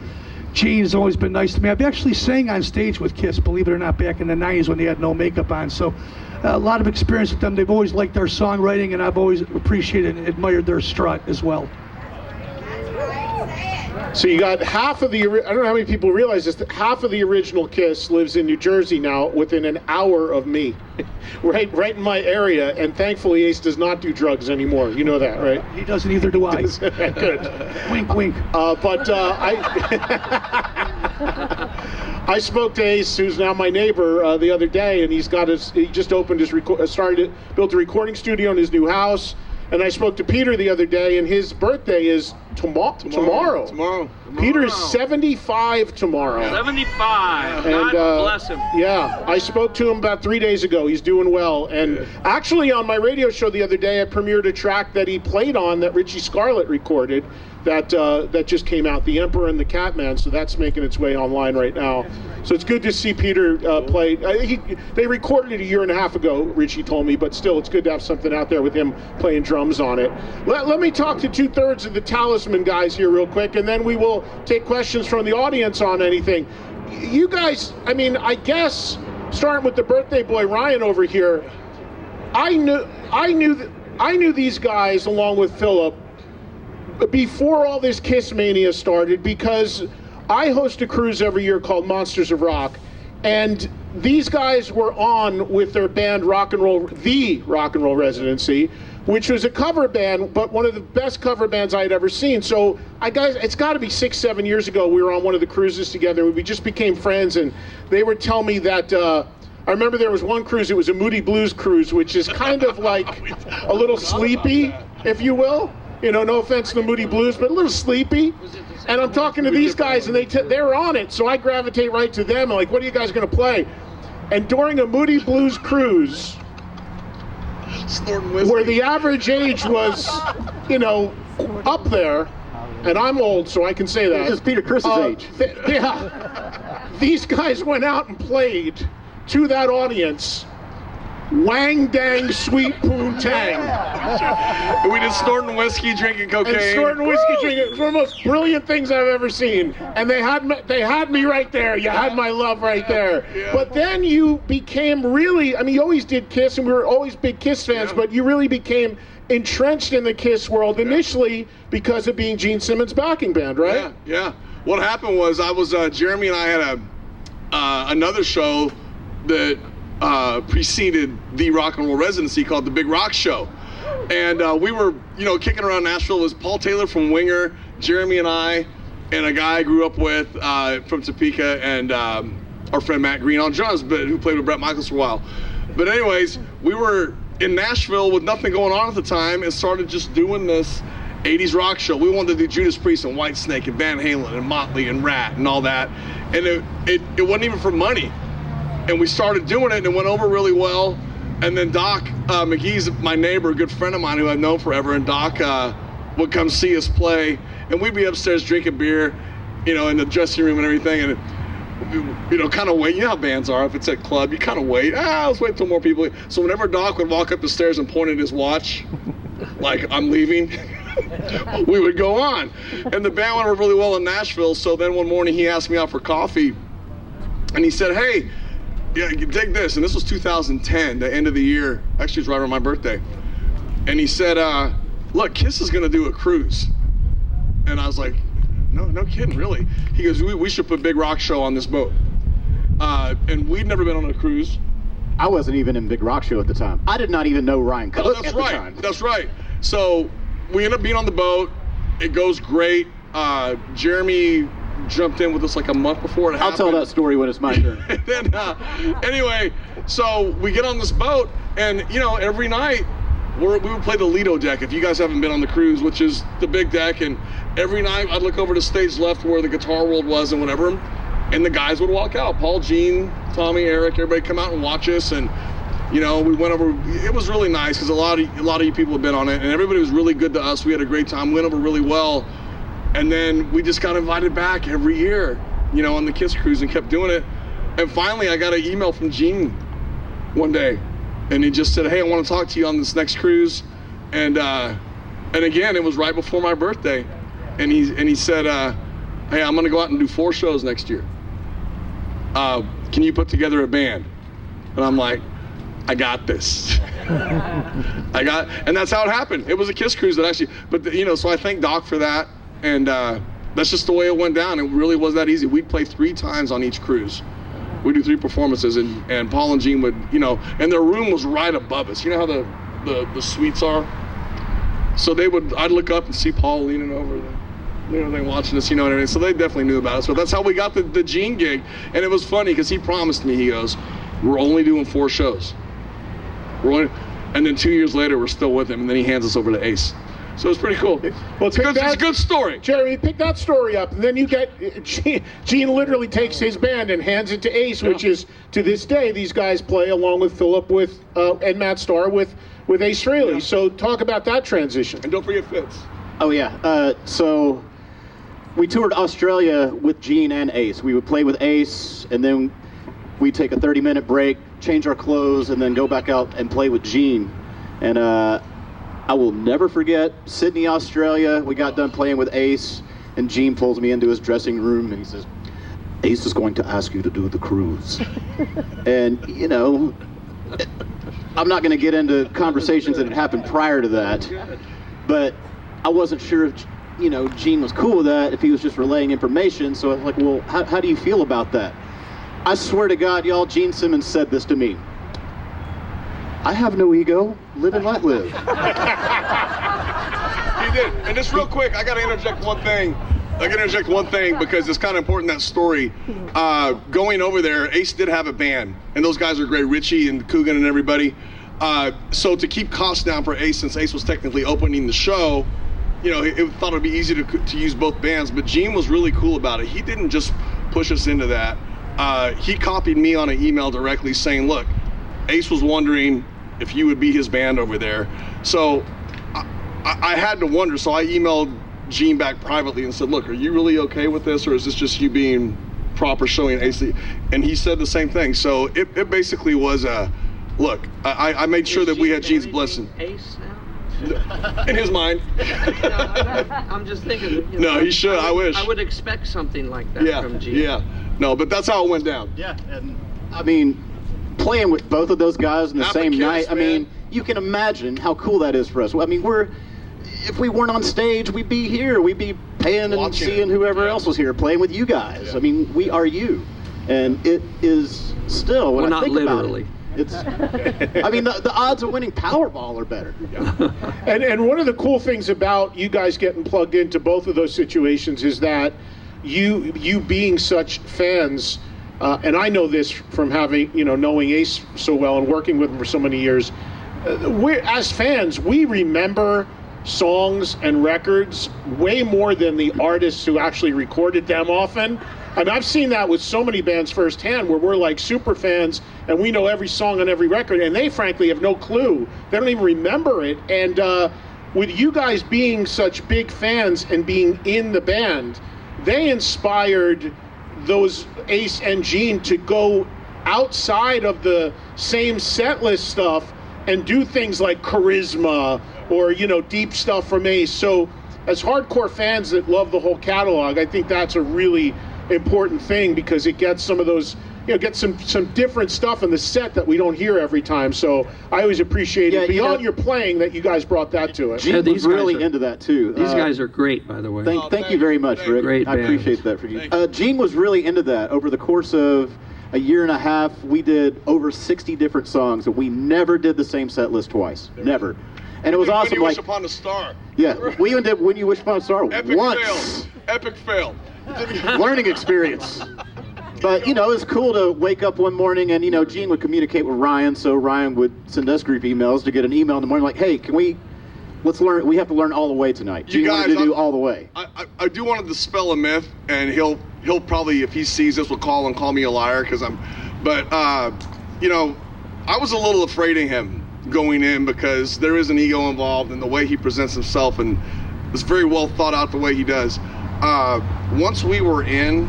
Gene has always been nice to me. I've actually sang on stage with Kiss, believe it or not, back in the 90s when they had no makeup on. So a lot of experience with them. They've always liked our songwriting, and I've always appreciated and admired their strut as well. So you got half of the, I don't know how many people realize this, that half of the original Kiss lives in New Jersey now, within an hour of me, right in my area, and thankfully Ace does not do drugs anymore. You know that, right? He doesn't, either do I. Good. Wink, wink. I spoke to Ace, who's now my neighbor, the other day, and he just opened his, built a recording studio in his new house. And I spoke to Peter the other day, and his birthday is tomorrow. Peter's 75 tomorrow. 75. And, God bless him. Yeah, I spoke to him about 3 days ago. He's doing well. And actually, on my radio show the other day, I premiered a track that he played on that Richie Scarlett recorded that just came out, The Emperor and the Catman. So that's making its way online right now. So it's good to see Peter play. They recorded it 1.5 years ago, Richie told me, but still, it's good to have something out there with him playing drums on it. Let me talk to 2/3 of the Talisman guys here real quick, and then we will take questions from the audience on anything. You guys, I mean, I guess, starting with the birthday boy Ryan over here, I knew these guys along with Philip before all this Kiss Mania started, because I host a cruise every year called Monsters of Rock, and these guys were on with their band the Rock and Roll Residency, which was a cover band, but one of the best cover bands I had ever seen. So it's got to be 6-7 years ago, we were on one of the cruises together, and we just became friends, and they would tell me that, I remember there was one cruise, it was a Moody Blues cruise, which is kind of like a little sleepy, if you will. You know, no offense to the Moody Blues, but a little sleepy. And I'm talking to these guys, and they're on it, so I gravitate right to them. I'm like, what are you guys going to play? And during a Moody Blues cruise, where the average age was, you know, up there, and I'm old, so I can say that. This is Peter Chris's age. These guys went out and played to that audience Wang Dang Sweet Poon Tang. We just snorting whiskey, drinking cocaine. And snorting whiskey, drinking. It's one of the most brilliant things I've ever seen. And they had me right there. You had my love right there. Yeah. But then you became really, I mean, you always did Kiss, and we were always big Kiss fans, but you really became entrenched in the Kiss world initially because of being Gene Simmons' backing band, right? Yeah. What happened was Jeremy and I had another show that preceded the Rock and Roll Residency called the Big Rock Show. And we were, kicking around Nashville. It was Paul Taylor from Winger, Jeremy and I, and a guy I grew up with from Topeka, and our friend Matt Green on drums, but who played with Bret Michaels for a while. But anyways, we were in Nashville with nothing going on at the time and started just doing this 80s rock show. We wanted to do Judas Priest and Whitesnake and Van Halen and Motley and Rat and all that. And it wasn't even for money. And we started doing it, and it went over really well. And then Doc McGee's my neighbor, a good friend of mine who I've known forever, and Doc would come see us play, and we'd be upstairs drinking beer, in the dressing room and everything, and kind of wait. You know how bands are. If it's at a club, you kind of wait. Let's wait till more people. So whenever Doc would walk up the stairs and point at his watch, like, I'm leaving, we would go on. And the band went over really well in Nashville, so then one morning he asked me out for coffee, and he said, hey, yeah, dig this. And this was 2010, the end of the year. Actually, it's right around my birthday. And he said, look, Kiss is going to do a cruise. And I was like, no kidding, really? He goes, we should put Big Rock Show on this boat. And we'd never been on a cruise. I wasn't even in Big Rock Show at the time. I did not even know Ryan Cook at the time. That's right. So we end up being on the boat. It goes great. Jeremy jumped in with us like a month before it happened. I'll tell that story when it's my turn. And then, anyway, so we get on this boat, and every night we would play the Lido deck. If you guys haven't been on the cruise, which is the big deck, and every night I'd look over to stage left where the Guitar World was and whatever, and the guys would walk out. Paul, Gene, Tommy, Eric, everybody come out and watch us, and we went over. It was really nice because a lot of you people have been on it, and everybody was really good to us. We had a great time, went over really well, and then we just got invited back every year, on the Kiss cruise, and kept doing it. And finally, I got an email from Gene one day, and he just said, "Hey, I want to talk to you on this next cruise," and again, it was right before my birthday, and he said, "Hey, I'm gonna go out and do 4 shows next year. Can you put together a band?" And I'm like, I got this. And that's how it happened. It was a Kiss cruise that actually, so I thank Doc for that, and that's just the way it went down. It really was that easy. We'd play 3 times on each cruise. We'd do 3 performances, and Paul and Gene would, and their room was right above us. You know how the suites are? So I'd look up and see Paul leaning over they're watching us, what I mean? So they definitely knew about it. So that's how we got the Gene gig. And it was funny because he promised me, he goes, "We're only doing 4 shows. And then 2 years later, we're still with him, and then he hands us over to Ace. So it's pretty cool. Well, it's a good story. Jeremy, pick that story up, and then you get Gene literally takes his band and hands it to Ace, which is, to this day, these guys play along with Philip and Matt Starr with Ace Frehley. Yeah. So talk about that transition. And don't forget Fitz. Oh, yeah. So we toured Australia with Gene and Ace. We would play with Ace, and then we'd take a 30-minute break, change our clothes, and then go back out and play with Gene. And I will never forget Sydney, Australia. We got done playing with Ace, and Gene pulls me into his dressing room, and he says, "Ace is going to ask you to do the cruise." And, I'm not going to get into conversations that had happened prior to that, but I wasn't sure if, Gene was cool with that, if he was just relaying information. So I was like, well, how do you feel about that? I swear to God, y'all, Gene Simmons said this to me. "I have no ego. Live and let live." He did. And just real quick, I got to interject one thing. Because it's kind of important, that story. Going over there, Ace did have a band, and those guys are great, Richie and Coogan and everybody. So to keep costs down for Ace, since Ace was technically opening the show, it thought it'd be easy to use both bands, but Gene was really cool about it. He didn't just push us into that. He copied me on an email directly saying, "Look, Ace was wondering if you would be his band over there." So I had to wonder, so I emailed Gene back privately and said, "Look, are you really okay with this, or is this just you being proper, showing Ace?" And he said the same thing. So it basically was look, I made sure that we had Gene's blessing. Ace now? In his mind. I'm just thinking. No, he should. I wish. I would expect something like that from Gene. Yeah. No, but that's how it went down. Yeah, and I mean, playing with both of those guys in the same night, I mean, you can imagine how cool that is for us. I mean, if we weren't on stage, we'd be here. We'd be paying and seeing whoever else was here playing with you guys. Yeah. I mean, we are you. And it is still, when I think literally. about it, it's, I mean, the odds of winning Powerball are better. Yeah. And one of the cool things about you guys getting plugged into both of those situations is that you being such fans, and I know this from having, knowing Ace so well and working with him for so many years, as fans, we remember songs and records way more than the artists who actually recorded them often. And I've seen that with so many bands firsthand, where we're like super fans and we know every song on every record, and they frankly have no clue. They don't even remember it. And with you guys being such big fans and being in the band, they inspired those Ace and Gene to go outside of the same set list stuff and do things like Charisma or, deep stuff from Ace. So as hardcore fans that love the whole catalog, I think that's a really important thing, because it gets some of those, get some different stuff in the set that we don't hear every time. So I always appreciate it beyond your playing that you guys brought that to it. Gene was really into that too. These guys are great, by the way. Thank you very much, Rick. Great I appreciate that for you. Gene was really into that. Over the course of a year and a half, we did over 60 different songs, and we never did the same set list twice. Never. And it was awesome. When you Like, wish upon a star. yeah, we even did When You Wish Upon a Star Epic once. fail. Epic fail. Learning experience. But, you know, it was cool to wake up one morning and, you know, Gene would communicate with Ryan, so Ryan would send us group emails to get an email in the morning like, hey, let's learn, we have to learn All the Way tonight. You Gene guys, wanted to do All the Way. I do want to dispel a myth, and he'll probably, if he sees this, will call me a liar, you know, I was a little afraid of him going in because there is an ego involved in the way he presents himself, and it's very well thought out the way he does. Once we were in,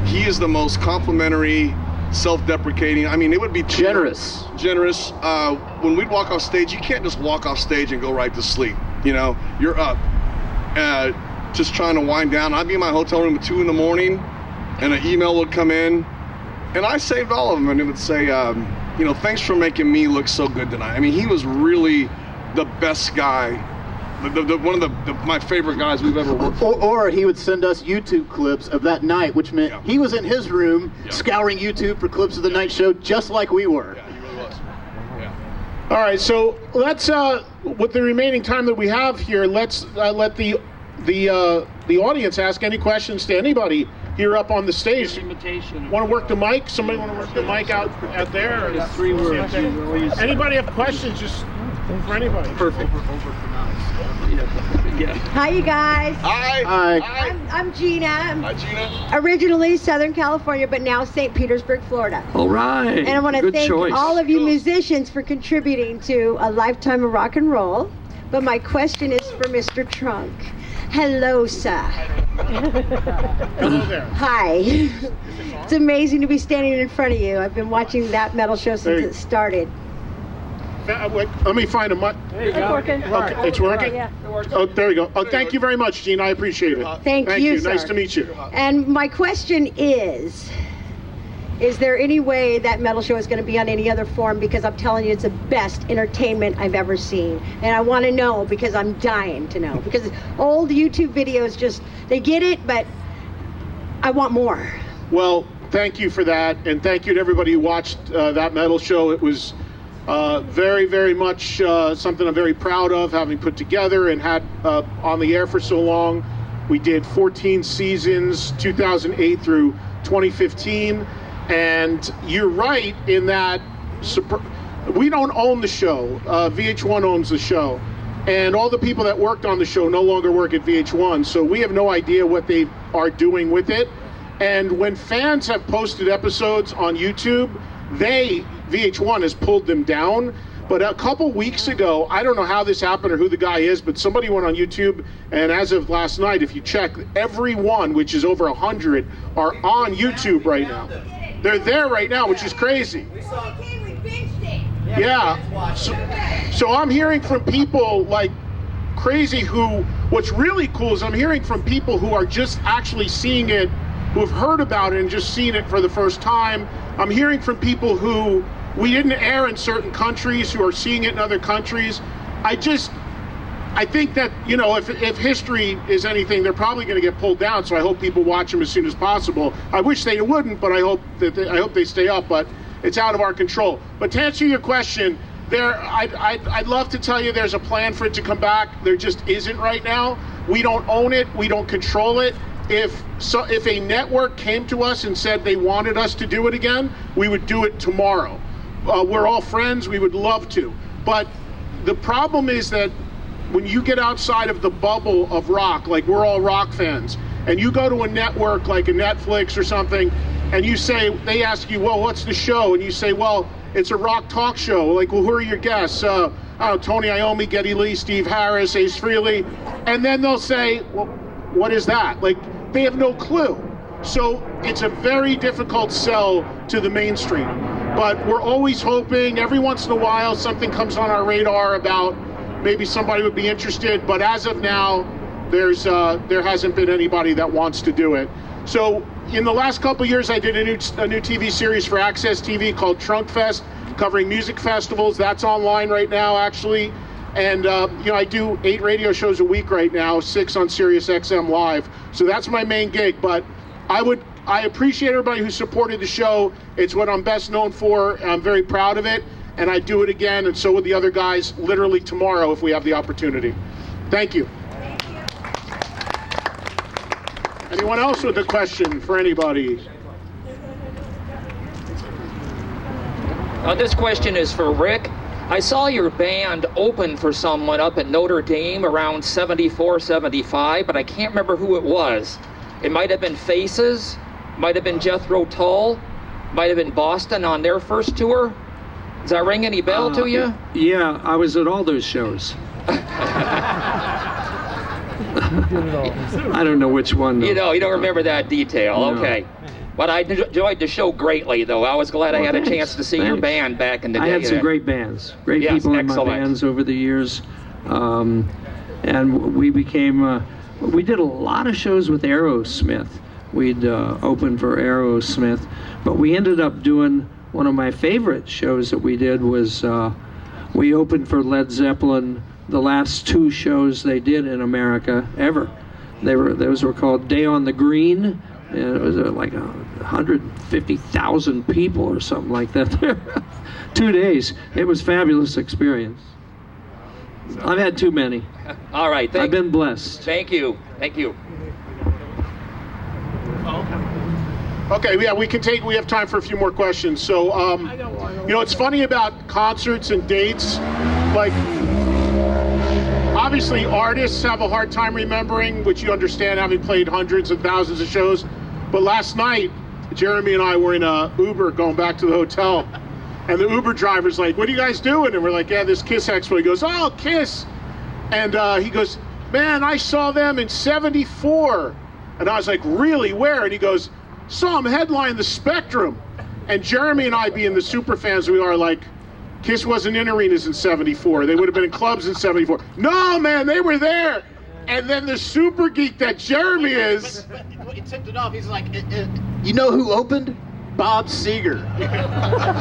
he is the most complimentary, self-deprecating. I mean, it would be generous. When we'd walk off stage, you can't just walk off stage and go right to sleep. You know, you're up, just trying to wind down. I'd be in my hotel room at 2 a.m, and an email would come in, and I saved all of them, and it would say, you know, thanks for making me look so good tonight. I mean, he was really the best guy, one of my favorite guys we've ever worked for. Or he would send us YouTube clips of that night, which meant he was in his room scouring YouTube for clips of the night show, just like we were. Yeah, he really was. Yeah. All right, so let's, with the remaining time that we have here, let's let the audience ask any questions to anybody here up on the stage. Invitation. Want to work the mic? Somebody want to work the mic out there? It's 3 words. Anybody have questions? Just for anybody. Perfect. Yeah. Hi, you guys. Hi. I'm Gina. Hi, Gina. Originally Southern California, but now St. Petersburg, Florida. All right. And I want to Good thank choice. all of you musicians for contributing to a lifetime of rock and roll. But my question is for Mr. Trunk. Hello, sir. Hello there. Hi. It's amazing to be standing in front of you. I've been watching that metal show since it started. Let me find a mic. It's working. Okay, it's working? Yeah. Oh, there we go. Oh, thank you very much, Gene. I appreciate it. Thank you, Nice sir. to meet you. And my question is there any way that metal show is going to be on any other form? Because I'm telling you, it's the best entertainment I've ever seen. And I want to know because I'm dying to know. Because old YouTube videos they get it, but I want more. Well, thank you for that. And thank you to everybody who watched that metal show. It was very, very much something I'm very proud of, having put together and had on the air for so long. We did 14 seasons, 2008 through 2015. And you're right in that we don't own the show. VH1 owns the show. And all the people that worked on the show no longer work at VH1. So we have no idea what they are doing with it. And when fans have posted episodes on YouTube, VH1 has pulled them down. But a couple weeks ago, I don't know how this happened or who the guy is, but somebody went on YouTube, and as of last night, if you check, every one, which is over 100, are on YouTube right now. They're there right now, which is crazy. Yeah. So I'm hearing from people like crazy what's really cool is I'm hearing from people who are just actually seeing it, who have heard about it and just seen it for the first time. I'm hearing from people who we didn't air in certain countries who are seeing it in other countries. I think that, you know, if history is anything, they're probably going to get pulled down. So I hope people watch them as soon as possible. I wish they wouldn't, but I hope they stay up. But it's out of our control. But to answer your question, I'd love to tell you there's a plan for it to come back. There just isn't right now. We don't own it. We don't control it. If a network came to us and said they wanted us to do it again, we would do it tomorrow. We're all friends. We would love to. But the problem is that when you get outside of the bubble of rock, like we're all rock fans, and you go to a network like a Netflix or something, and you say, they ask you, well, what's the show? And you say, well, it's a rock talk show. Like, well, who are your guests? I don't know, Tony Iommi, Geddy Lee, Steve Harris, Ace Frehley. And then they'll say, well, what is that? Like, they have no clue. So it's a very difficult sell to the mainstream. But we're always hoping, every once in a while, something comes on our radar about maybe somebody would be interested. But as of now, there hasn't been anybody that wants to do it. So in the last couple of years, I did a new TV series for Access TV called Trunk Fest, covering music festivals. That's online right now, actually. And I do 8 radio shows a week right now, 6 on Sirius XM Live. So that's my main gig. But I appreciate everybody who supported the show. It's what I'm best known for. I'm very proud of it. and I'd do it again, and so would the other guys literally tomorrow if we have the opportunity. Thank you. Anyone else with a question for anybody? This question is for Rick. I saw your band open for someone up at Notre Dame around 74, 75, but I can't remember who it was. It might have been Faces, might have been Jethro Tull, might have been Boston on their first tour. Does that ring any bell to you? Yeah, I was at all those shows. I don't know which one, though. You don't remember that detail. No. Okay. But I enjoyed the show greatly, though. I was glad I had a chance to see your band back in the day. I had some great bands, great people in my bands over the years. And we became, we did a lot of shows with Aerosmith. We'd open for Aerosmith. But we ended up doing, one of my favorite shows that we did was, we opened for Led Zeppelin the last 2 shows they did in America ever. Those were called Day on the Green, and it was like 150,000 people or something like that there. 2 days. It was a fabulous experience. I've had too many. All right. I've been blessed. Thank you. Thank you. Okay, yeah, we have time for a few more questions. So, it's funny about concerts and dates, like, obviously artists have a hard time remembering, which you understand having played hundreds and thousands of shows. But last night, Jeremy and I were in a Uber going back to the hotel, and the Uber driver's like, "What are you guys doing?" And we're like, "Yeah, this Kiss Expo." He goes, "Oh, Kiss." And he goes, "Man, I saw them in '74. And I was like, "Really? Where?" And he goes, "Saw them headline the Spectrum." And Jeremy and I, being the super fans we are, like, Kiss wasn't in arenas in '74. They would have been in clubs in '74. No, man, they were there. And then the super geek that Jeremy is. He tipped it off. He's like, you know who opened? Bob Seger.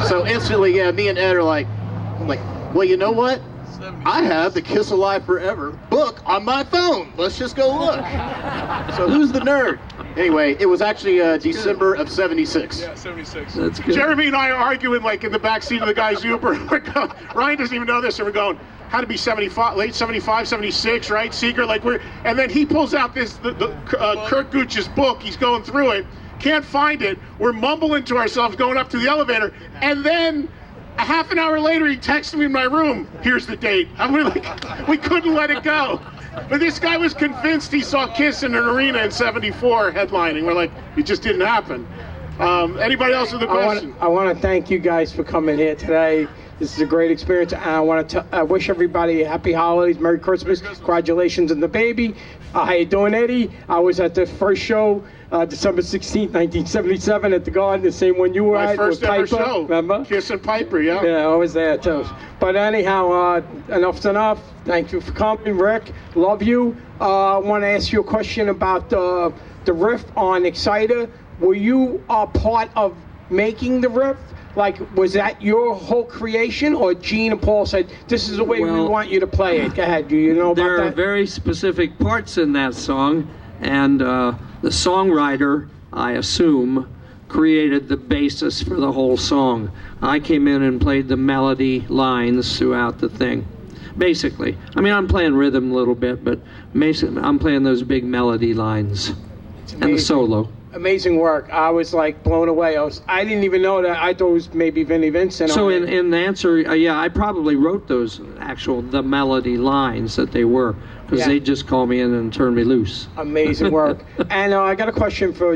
So instantly, yeah, me and Ed are like, well, you know what? I have the Kiss Alive Forever book on my phone. Let's just go look. So who's the nerd? Anyway, it was actually December of '76. Yeah, '76. That's good. Jeremy and I are arguing like in the back seat of the guy's Uber. Ryan doesn't even know this, and we're going, had to be 75, late 75, 76, right? Seeger, and then he pulls out Kurt Gooch's book. He's going through it, can't find it. We're mumbling to ourselves going up to the elevator, and then a half an hour later, he texted me in my room. Here's the date. And we're like, we couldn't let it go. But this guy was convinced he saw Kiss in an arena in '74 headlining. We're like, it just didn't happen. Anybody else with a question? I want to thank you guys for coming here today. This is a great experience, and I want to wish everybody a happy holidays, Merry Christmas, congratulations on the baby. How you doing, Eddie? I was at the first show, December 16th, 1977 at the Garden, the same one you were at. My first with ever Piper, show. remember? Kiss and Piper, yeah. Yeah, I was there too. But anyhow, enough's enough. Thank you for coming, Rick. Love you. I want to ask you a question about the riff on Exciter. Were you part of making the riff? Like, was that your whole creation, or Gene and Paul said, this is the way we want you to play it? Go ahead, do you know about that? There are very specific parts in that song, and the songwriter, I assume, created the basis for the whole song. I came in and played the melody lines throughout the thing, basically. I mean, I'm playing rhythm a little bit, but basically, I'm playing those big melody lines and the solo. Amazing work. I was like blown away. I didn't even know that. I thought it was maybe Vinnie Vincent. So in the answer, yeah, I probably wrote those the melody lines that they were, because they just called me in and turned me loose. Amazing work. And I got a question for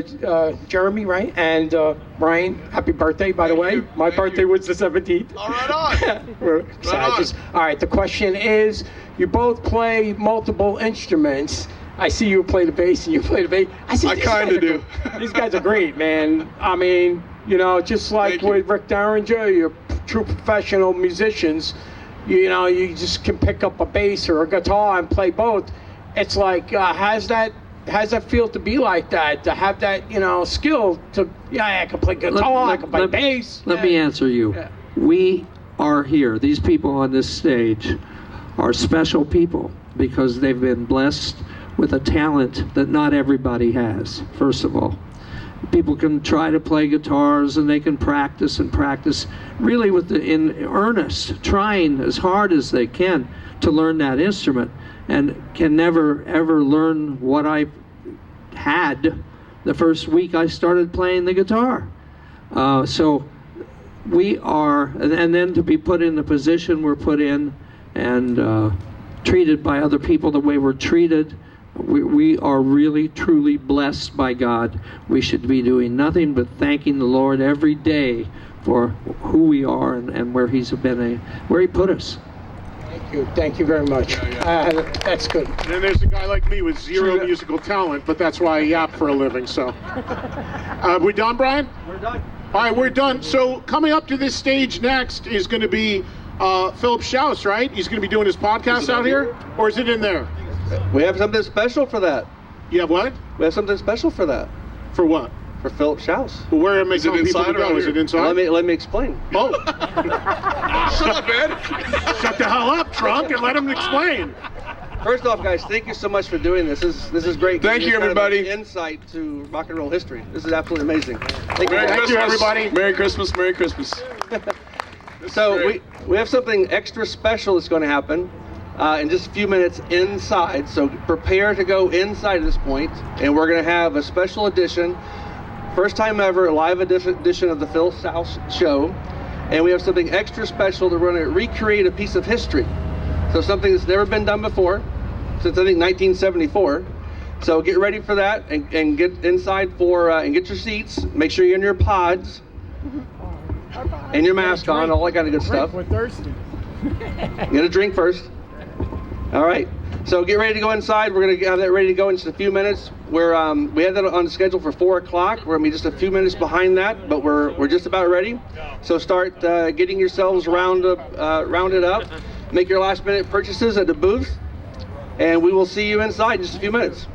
Jeremy, right? And Brian, happy birthday, by the way. My birthday was the 17th. All right, on. All right, the question is, you both play multiple instruments. I see you play the bass and you play the bass. I kind of do. These guys are great, man. I mean, just like with Rick Derringer, you're true professional musicians. You just can pick up a bass or a guitar and play both. It's like, how's that feel to be like that? To have that, skill to, I can play guitar, I can play bass. Let me answer you. Yeah. We are here. These people on this stage are special people because they've been blessed with a talent that not everybody has, first of all. people can try to play guitars and they can practice and practice really in earnest, trying as hard as they can to learn that instrument, and can never ever learn what I had the first week I started playing the guitar. So we are, and then to be put in the position we're put in and treated by other people the way we're treated, we are really, truly blessed by God. We should be doing nothing but thanking the Lord every day for who we are and where He's been, where He put us. Thank you very much. That's good. And there's a guy like me with zero musical talent, but that's why I yap for a living, so. We done, Brian? We're done. All right, we're done. So coming up to this stage next is going to be Philip Schaus, right? He's going to be doing his podcast out here? Or is it in there? We have something special for that. You have what? We have something special for that. For what? For Philip Schaus. Well, where am I telling people to go? Is it inside? Let me explain. Oh. Shut up, Ed. Shut the hell up, Trunk, and let him explain. First off, guys, thank you so much for doing this. This is great. Thank you, everybody. Insight to rock and roll history. This is absolutely amazing. Thank you, everybody. Merry Christmas. Merry Christmas. So we have something extra special that's going to happen in just a few minutes inside. So prepare to go inside at this point, and we're going to have a special edition, first time ever, a live edition of the Phil Schaus Show, and we have something extra special. We're going to recreate a piece of history. So something that's never been done before, since I think 1974. So get ready for that and get inside and get your seats. Make sure you're in your pods and your mask on, all that kind of good stuff. We're thirsty. Get a drink first. All right. So get ready to go inside. We're going to have that ready to go in just a few minutes. We had that on the schedule for 4 o'clock. We're going to be just a few minutes behind that, but we're just about ready. So start getting yourselves rounded up. Make your last minute purchases at the booth, and we will see you inside in just a few minutes.